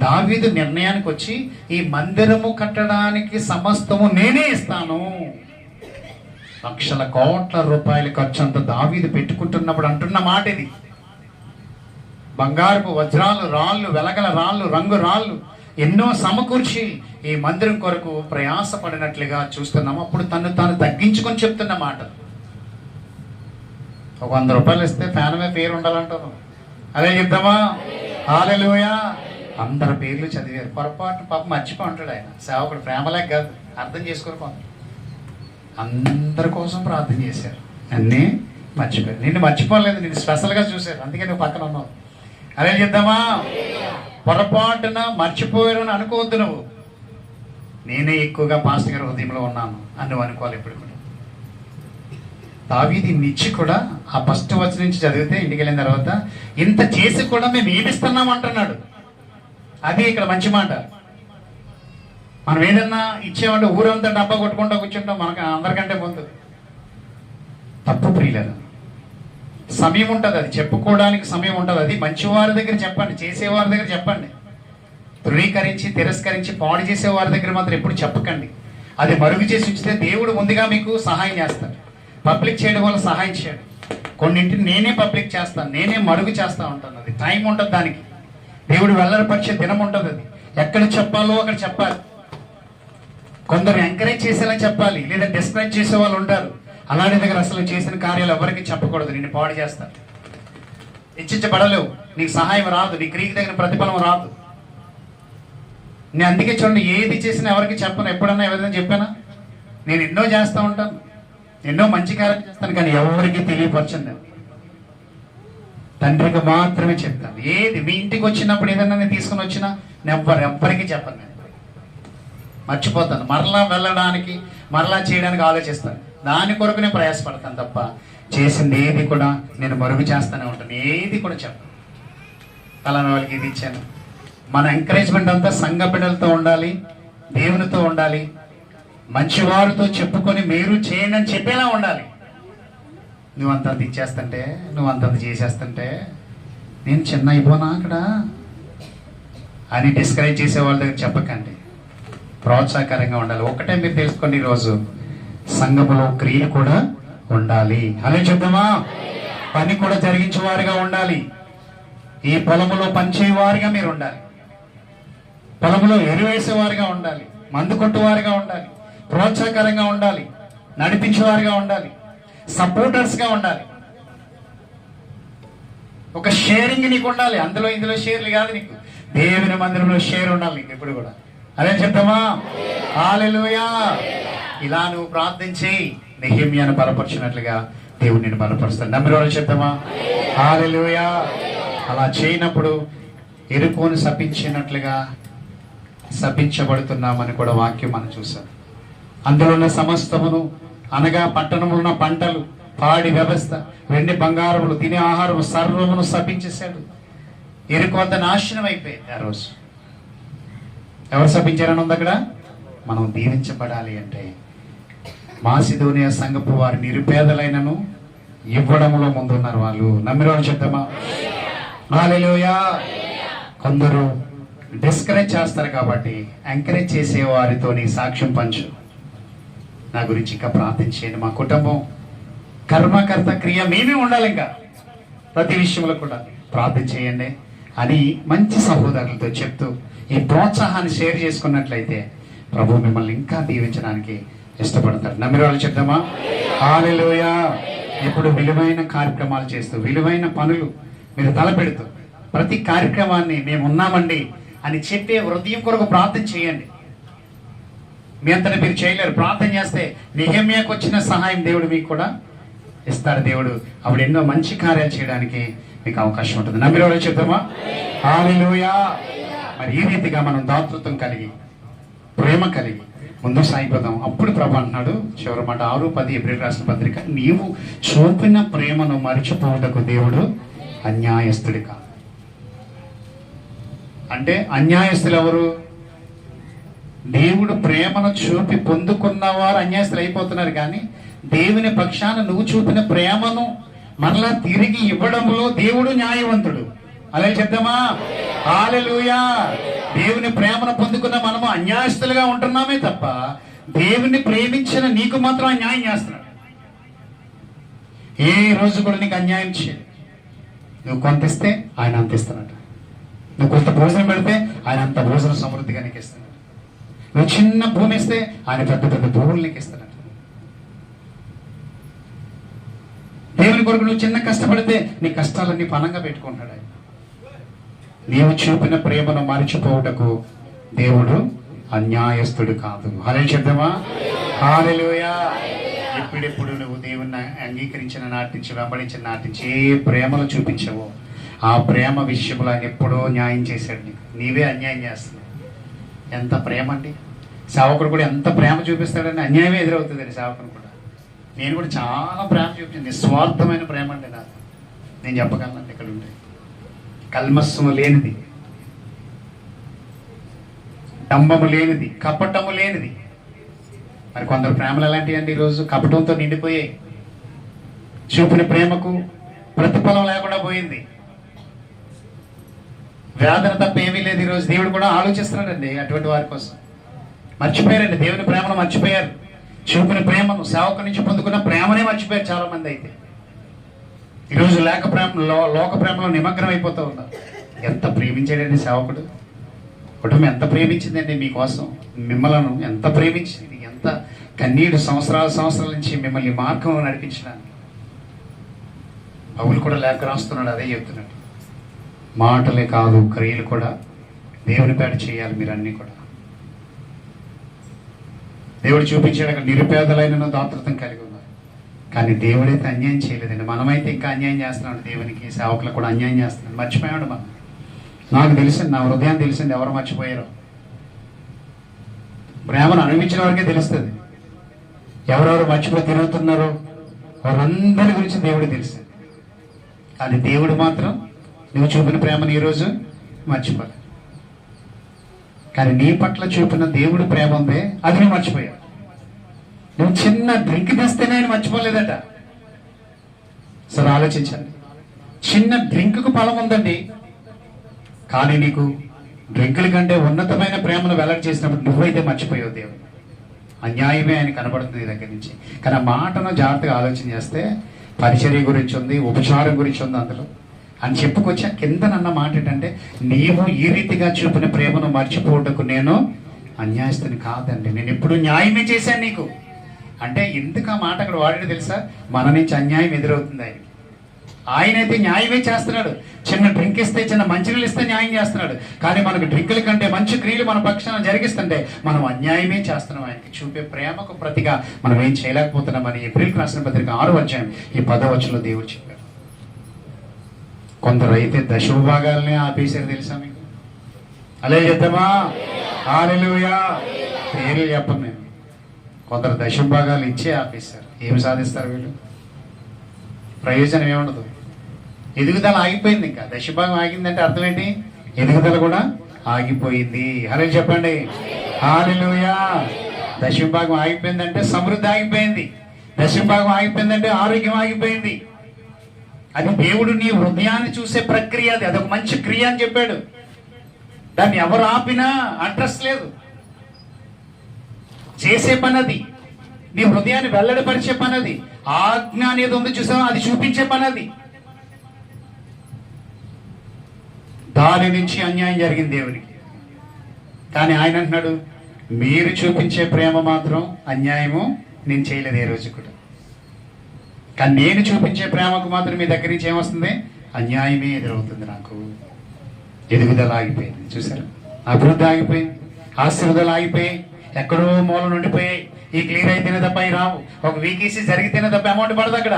దావీదు నిర్ణయానికి వచ్చి ఈ మందిరము కట్టడానికి సమస్తము నేనే ఇస్తాను. లక్షల కోట్ల రూపాయల ఖర్చు అంత దావీదు పెట్టుకుంటున్నప్పుడు అంటున్న మాట ఇది. బంగారపు వజ్రాలు, రాళ్ళు, వెలగల రాళ్ళు, రంగు రాళ్ళు ఎన్నో సమకూర్చి ఈ మందిరం కొరకు ప్రయాసపడినట్లుగా చూస్తున్నాము. అప్పుడు తాను తగ్గించుకొని చెప్తున్న మాట. ఒక 100 రూపాయలు ఇస్తే ఫ్యాన్ మీద పేరు ఉండాలంటారు. అదే చెప్తామా? హల్లెలూయా. అందరి పేర్లు చదివారు. పొరపాటు పాపం మర్చిపోయి ఉంటాడు ఆయన. సేవకుడు ప్రేమలేక కాదు, అర్థం చేసుకోరు. అందరి కోసం ప్రార్థన చేశారు, అన్నీ మర్చిపోయారు. నిన్ను మర్చిపోలేదు, నిన్ను స్పెషల్గా చూశారు, అందుకే నువ్వు పక్కన ఉన్నావు. అదే చెప్తామా? పొరపాటున మర్చిపోయారు అని అనుకోవద్దు. నువ్వు నేనే ఎక్కువగా పాస్టర్ గారి హృదయంలో ఉన్నాను అని నువ్వు అనుకోవాలి. ఇప్పుడు కూడా దావీదు నిచ్చి కూడా ఆ ఫస్ట్ వచ్చి నుంచి చదివితే ఇంటికి వెళ్ళిన తర్వాత ఇంత చేసి కూడా మేము ఏమిస్తున్నాం అంటున్నాడు. అది ఇక్కడ మంచి మాట. మనం ఏదన్నా ఇచ్చేవాళ్ళు ఊరంతా డబ్బా కొట్టుకుంటూ కూర్చుంటాం, మనకు అందరికంటే ముందు. తప్పు ప్రియులను సమయం ఉంటుంది, అది చెప్పుకోవడానికి సమయం ఉంటుంది. అది మంచివారి దగ్గర చెప్పండి, చేసేవారి దగ్గర చెప్పండి. ధృవీకరించి తిరస్కరించి పాడు చేసేవారి దగ్గర మాత్రం ఎప్పుడు చెప్పకండి. అది మరుగు చేసి ఉంచితే దేవుడు ముందుగా మీకు సహాయం చేస్తాడు. పబ్లిక్ చేయడం వల్ల సహాయం చేయడు. కొన్నింటిని నేనే పబ్లిక్ చేస్తాను, నేనే మరుగు చేస్తూ ఉంటాను. అది టైం ఉంటుంది దానికి. దేవుడు వెల్లడిపరిచే దినం ఉంటుంది. అది ఎక్కడ చెప్పాలో అక్కడ చెప్పాలి. కొందరు ఎంకరేజ్ చేసేలా చెప్పాలి, లేదా డిస్కరేజ్ చేసే వాళ్ళు ఉంటారు. అలాంటి దగ్గర అసలు చేసిన కార్యాలు ఎవరికి చెప్పకూడదు. నిన్ను పాడు చేస్తారు, హెచ్చించబడలేవు, నీకు సహాయం రాదు, నీ క్రియకి తగిన ప్రతిఫలం రాదు. నేను అందుకే చూడండి, ఏది చేసినా ఎవరికి చెప్పను. ఎప్పుడన్నా ఎవరైనా చెప్పానా? నేను ఎన్నో చేస్తూ ఉంటాను, ఎన్నో మంచి కార్యాలు చేస్తాను, కానీ ఎవరికి తెలియపరచను. నేను తండ్రికి మాత్రమే చెప్తాను. ఏది మీ ఇంటికి వచ్చినప్పుడు ఏదన్నా నేను తీసుకుని వచ్చినా ఎవ్వరికి చెప్పను. నేను మర్చిపోతాను. మరలా వెళ్ళడానికి, మరలా చేయడానికి ఆలోచిస్తాను. దాని కొరకు నేను ప్రయాసపడతాను తప్ప చేసింది ఏది కూడా నేను మరుగు చేస్తూనే ఉంటాను. ఏది కూడా చెప్పను. అలానే వాళ్ళకి ఇది ఇచ్చాను. మన ఎంకరేజ్మెంట్ అంతా సంఘ బిడ్డలతో ఉండాలి, దేవునితో ఉండాలి, మంచివారితో చెప్పుకొని మీరు చేయండి అని చెప్పేలా ఉండాలి. నువ్వు అంతంత ఇచ్చేస్తుంటే, నువ్వు అంతంత చేసేస్తుంటే నేను చిన్న అయిపోనా అక్కడ అని డిస్కరేజ్ చేసే వాళ్ళ దగ్గర చెప్పకండి. ప్రోత్సాహకరంగా ఉండాలి. ఒకటే మీరు తెలుసుకోండి, ఈరోజు సంఘములో క్రియ కూడా ఉండాలి. అలా చెప్తామా? పని కూడా జరిగించేవారుగా ఉండాలి. ఈ పొలములో పనిచేయవారుగా మీరు ఉండాలి, పొలములో ఎరువేసేవారుగా ఉండాలి, మందు కొట్టువారుగా ఉండాలి, ప్రోత్సాహకరంగా ఉండాలి, నడిపించేవారుగా ఉండాలి, సపోర్టర్స్గా ఉండాలి. ఒక షేరింగ్ నీకు ఉండాలి. అందులో ఇందులో షేర్లు కాదు, నీకు దేవుని మందిరంలో షేర్ ఉండాలి నీకు ఎప్పుడు కూడా. అదే చెప్తామా? హల్లెలూయా. ఇలా నువ్వు ప్రార్థించి నెహెమ్యాను బలపరిచినట్లుగా దేవుడు నిన్ను బలపరుస్తాడు. నమ్మిన వాళ్ళు చెప్తామా? హల్లెలూయా. అలా చేయనప్పుడు ఎరుకోని శపించినట్లుగా శపించబడుతున్నామని కూడా వాక్యం మనం చూసాం. అందులో ఉన్న సమస్తమును అనగా పట్టణంలో ఉన్న పంటలు, పాడి వ్యవస్థ, వెండి బంగారములు, తినే ఆహారం సర్వమును శపించేశాడు. ఎరుకు వద్ద నాశనం అయిపోయింది ఆ రోజు. ఎవరు శపించారని ఉంది అక్కడ? మనం దీవించబడాలి అంటే మాసిదోనియా సంఘపు వారి నిరుపేదలైనను ఇవ్వడంలో ముందున్నారు వాళ్ళు. నమ్మిన వాళ్ళు చెప్తామా? హల్లెలూయా. కొందరు డిస్కరేజ్ చేస్తారు కాబట్టి ఎంకరేజ్ చేసే వారితో నీ సాక్ష్యం పంచు. నా గురించి ఇంకా ప్రార్థించేయండి, మా కుటుంబం కర్మకర్త క్రియ మేమే ఉండాలి, ఇంకా ప్రతి విషయంలో కూడా ప్రార్థన చేయండి అని మంచి సహోదరులతో చెప్తూ ఈ ప్రోత్సాహాన్ని షేర్ చేసుకున్నట్లయితే ప్రభు మిమ్మల్ని ఇంకా దీవించడానికి ఇష్టపడతారు. నమ్మిన వాళ్ళు చెప్తామా? హల్లెలూయా. ఇప్పుడు విలువైన కార్యక్రమాలు చేస్తూ విలువైన పనులు మీరు తలపెడుతూ ప్రతి కార్యక్రమాన్ని మేము ఉన్నామండి అని చెప్పే హృదయం కొరకు ప్రార్థన చేయండి. మీ అంతటా మీరు చేయలేరు. ప్రార్థన చేస్తే నెహెమ్యాకు వచ్చిన సహాయం దేవుడు మీకు కూడా ఇస్తాడు. దేవుడు అప్పుడు ఎన్నో మంచి కార్యాలు చేయడానికి మీకు అవకాశం ఉంటుంది. నమ్మిన వాళ్ళు చెప్తామా? హల్లెలూయా. మరి ఈ రీతిగా మనం దాతృత్వం కలిగి ప్రేమ కలిగి ముందుకు సాగిపోదాం. అప్పుడు ప్రభు అంటున్నాడు చివరి మాట 6-10 ఏప్రిల్ రాసిన పత్రిక, నీవు చూపిన ప్రేమను మరిచిపోవటకు దేవుడు అన్యాయస్తుడి కాదు. అంటే అన్యాయస్తులు ఎవరు? దేవుడు ప్రేమను చూపి పొందుకున్న వారు అన్యాయస్తులు అయిపోతున్నారు. కానీ దేవుని పక్షాన నువ్వు చూపిన ప్రేమను మరలా తిరిగి ఇవ్వడంలో దేవుడు న్యాయవంతుడు. అలా చెప్దామా? హల్లెలూయా. దేవుని ప్రేమను పొందుకున్న మనము అన్యాయస్తులుగా ఉంటున్నామే తప్ప దేవుని ప్రేమించిన నీకు మాత్రం అన్యాయం చేస్తున్నాడు. ఏ రోజు కూడా నీకు అన్యాయం చేయదు. నువ్వు కొంత ఇస్తే ఆయన అంత ఇస్తున్నాడు. నువ్వు కొంత భోజనం పెడితే ఆయన అంత భోజనం సమృద్ధిగా నీకు ఇస్తున్నాడు. నువ్వు చిన్న భూమి ఇస్తే ఆయన పెద్ద పెద్ద భూములు నీకు ఇస్తున్నాడు. దేవుని కొరకు నువ్వు చిన్న కష్టపడితే నీ కష్టాలన్నీ పనంగా పెట్టుకుంటాడు ఆయన. నీవు చూపిన ప్రేమను మరిచిపోవుటకు దేవుడు అన్యాయస్తుడు కాదు. హల్లెలూయా చెప్దామా? హల్లెలూయా. ఎప్పుడెప్పుడు నువ్వు దేవుణ్ణి అంగీకరించిన నాటి నుంచి వెంబడించిన నాటి నుంచి ఏ ప్రేమను చూపించవో ఆ ప్రేమ విషయంలో ఆయన ఎప్పుడో న్యాయం చేశాడు. నీవే అన్యాయం చేస్తున్నావు. ఎంత ప్రేమ అండి! సేవకుడు కూడా ఎంత ప్రేమ చూపిస్తాడని అన్యాయమే ఎదురవుతుందండి సేవకుడు కూడా. నేను కూడా చాలా ప్రేమ చూపించాను. నిస్వార్థమైన ప్రేమ అండి నాకు. నేను చెప్పగలను ఇక్కడ ఉండే కల్మస్సము లేనిది, డంబము లేనిది, కపటము లేనిది. మరి కొందరు ప్రేమలు ఎలాంటివి అండి? ఈరోజు కపటంతో నిండిపోయాయి. చూపిన ప్రేమకు ప్రతిఫలం లేకుండా పోయింది. వేదన తప్ప ఏమీ లేదు. ఈరోజు దేవుడు కూడా ఆలోచిస్తున్నాడండి అటువంటి వారి కోసం. మర్చిపోయారండి, దేవుని ప్రేమను మర్చిపోయారు. చూపిన ప్రేమను, సేవకు నుంచి పొందుకున్న ప్రేమనే మర్చిపోయారు చాలా మంది. అయితే ఈరోజు లోక ప్రేమలో నిమగ్నం అయిపోతూ ఉన్నారు. ఎంత ప్రేమించాడండి సేవకుడు! కుటుంబం ఎంత ప్రేమించిందండి మీకోసం, మిమ్మల్ని ఎంత ప్రేమించింది, ఎంత కన్నీడు సంవత్సరాల నుంచి మిమ్మల్ని మార్గంలో నడిపించడానికి. పౌలు కూడా లేఖ రాస్తున్నాడు, అదే చెప్తున్నాడు. మాటలే కాదు క్రియలు కూడా దేవుని పేట చేయాలి మీరు అన్నీ కూడా. దేవుడు చూపించాడు అక్కడ నిరుపేదలైన దాతృత్వం కలిగి ఉన్నారు. కానీ దేవుడైతే అన్యాయం చేయలేదండి. మనమైతే ఇంకా అన్యాయం చేస్తున్నాడు. దేవునికి సేవకులకు కూడా అన్యాయం చేస్తున్నాడు. మర్చిపోయాడు మనం. నాకు తెలిసింది, నా హృదయం తెలిసింది ఎవరు మర్చిపోయారో. ప్రేమను అనుభవించిన వారికే తెలుస్తుంది. ఎవరెవరు మర్చిపోయి తిరుగుతున్నారో వారందరి గురించి దేవుడు తెలుస్తుంది. కానీ దేవుడు మాత్రం నువ్వు చూపిన ప్రేమను ఈరోజు మర్చిపోలేదు. కానీ నీ పట్ల చూపిన దేవుడు ప్రేమ ఉందే, అది నువ్వు మర్చిపోయావు. నువ్వు చిన్న డ్రింక్ తెస్తేనే ఆయన మర్చిపోలేదట. సరే ఆలోచించండి. చిన్న డ్రింక్కు ఫలం ఉందండి, కానీ నీకు డ్రింకుల కంటే ఉన్నతమైన ప్రేమను వెల్లడి చేసినప్పుడు నువ్వైతే మర్చిపోయావు దేవుడు. అన్యాయమే ఆయన కనబడుతుంది దగ్గర నుంచి. కానీ ఆ మాటను జాగ్రత్తగా ఆలోచన చేస్తే పరిచర్య గురించి ఉంది, ఉపచారం గురించి ఉంది అందులో అని చెప్పుకొచ్చి కింద నన్న మాట ఏంటంటే, నీవు ఈ రీతిగా చూపిన ప్రేమను మర్చిపోవటకు నేను అన్యాయస్తుని కాదండి, నేను ఎప్పుడు న్యాయమే చేశాను నీకు అంటే. ఎందుకు ఆ మాట అక్కడ వాడాడు తెలుసా? మన నుంచి అన్యాయం ఎదురవుతుంది ఆయన అయితే న్యాయమే చేస్తున్నాడు. చిన్న డ్రింక్ ఇస్తే, చిన్న మంచినీళ్ళు ఇస్తే న్యాయం చేస్తున్నాడు. కానీ మనకు డ్రింకుల కంటే మంచి క్రియలు మన పక్షాన జరిగిస్తుంటే మనం అన్యాయమే చేస్తున్నాం. ఆయనకి చూపే ప్రేమకు ప్రతిగా మనం ఏం చేయలేకపోతున్నామని ఏప్రిల్ రాసిన పత్రిక 6వ అధ్యాయం ఈ 10వ వచనంలో దేవుడు చెప్పాడు. కొందరు అయితే దశభాగాలనే ఆపేశారు తెలుసా మీకు? అలే చెప్తామా? హల్లెలూయా. పేర్లు చెప్పను నేను. కొందరు దశభాగాలు ఇచ్చే ఆపేశారు. ఏమి సాధిస్తారు వీళ్ళు? ప్రయోజనం ఏముండదు. ఎదుగుదల ఆగిపోయింది. ఇంకా దశభాగం ఆగిందంటే అర్థం ఏంటి? ఎదుగుదల కూడా ఆగిపోయింది. హలో చెప్పండి, హల్లెలూయా. దశభాగం ఆగిపోయిందంటే సమృద్ధి ఆగిపోయింది. దశభాగం ఆగిపోయిందంటే ఆరోగ్యం ఆగిపోయింది. అది దేవుడు నీ హృదయాన్ని చూసే ప్రక్రియ. అది అదొక మంచి క్రియ అని చెప్పాడు. దాన్ని ఎవరు ఆపినా అడ్రస్ లేదు. చేసే పని అది. నీ హృదయాన్ని వెల్లడిపరిచే పని అది. ఆజ్ఞ అనేది ఉంది చూసావా, అది చూపించే పని అది. దాని నుంచి అన్యాయం జరిగింది దేవునికి. కానీ ఆయన అంటున్నాడు, మీరు చూపించే ప్రేమ మాత్రం అన్యాయము నేను చేయలేదు ఏ రోజు కూడా. కానీ నేను చూపించే ప్రేమకు మాత్రం మీ దగ్గర నుంచి ఏమొస్తుంది? అన్యాయమే ఎదురవుతుంది. నాకు ఎదుగుదల ఆగిపోయింది. చూసారా, అభివృద్ధి ఆగిపోయింది, ఆశీర్వాదాలు ఆగిపోయాయి, ఎక్కడో మూల నుండిపోయాయి. ఈ క్లియర్ అయితేనే తప్ప అవి రావు. ఒక వీకేసీ జరిగితేనే తప్ప అమౌంట్ పడదు అక్కడ.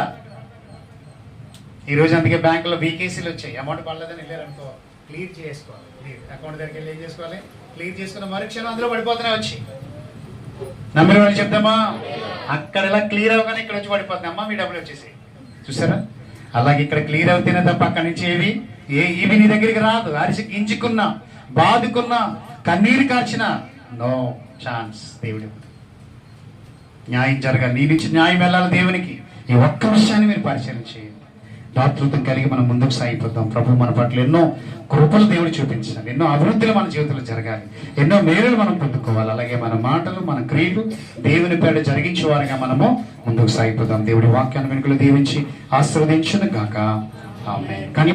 ఈరోజు అందుకే బ్యాంకులో వీకేసీలు వచ్చాయి. అమౌంట్ పడలేదని వెళ్ళారనుకో, క్లియర్ చేసుకోవాలి. క్లియర్ అకౌంట్ దగ్గరికి వెళ్ళి ఏం చేసుకోవాలి? క్లియర్ చేసుకున్న మరుక్షణం అందులో పడిపోతున్నాయి వచ్చి. నమ్మిన వాళ్ళు చెప్తామా? అక్కడ ఇలా క్లియర్ అవగానే ఇక్కడ వచ్చి పడిపోతుంది. అమ్మా మీ డబ్బులు వచ్చేసి. చూసారా, అలాగే ఇక్కడ క్లియర్ అవుతేనే తప్ప అక్కడి నుంచి ఇవి నీ దగ్గరికి రాదు. అరిసి గింజుకున్నా, బాదుకున్నా, కన్నీరు కార్చినా నో ఛాన్స్. దేవుడి న్యాయం జరగాలి. నీ నుంచి న్యాయం వెళ్ళాలి దేవునికి. ఈ ఒక్క విషయాన్ని మీరు పరిశీలన చేయండి. దాతృత్వం కలిగి మనం ముందుకు సాగిపోతాం. ప్రభు మన పట్ల ఎన్నో కృపలు దేవుడు చూపించాలి. ఎన్నో అభివృద్ధులు మన జీవితంలో జరగాలి. ఎన్నో మేలులు మనం పొందుకోవాలి. అలాగే మన మాటలు, మన క్రియలు దేవుని పేరు జరిగించే వారిగా మనము ముందుకు సాగిపోతాం. దేవుడి వాక్యాన్ని వెనుకలు దీవించి ఆశీర్వదించును గాక. ఆమేన్. కానీ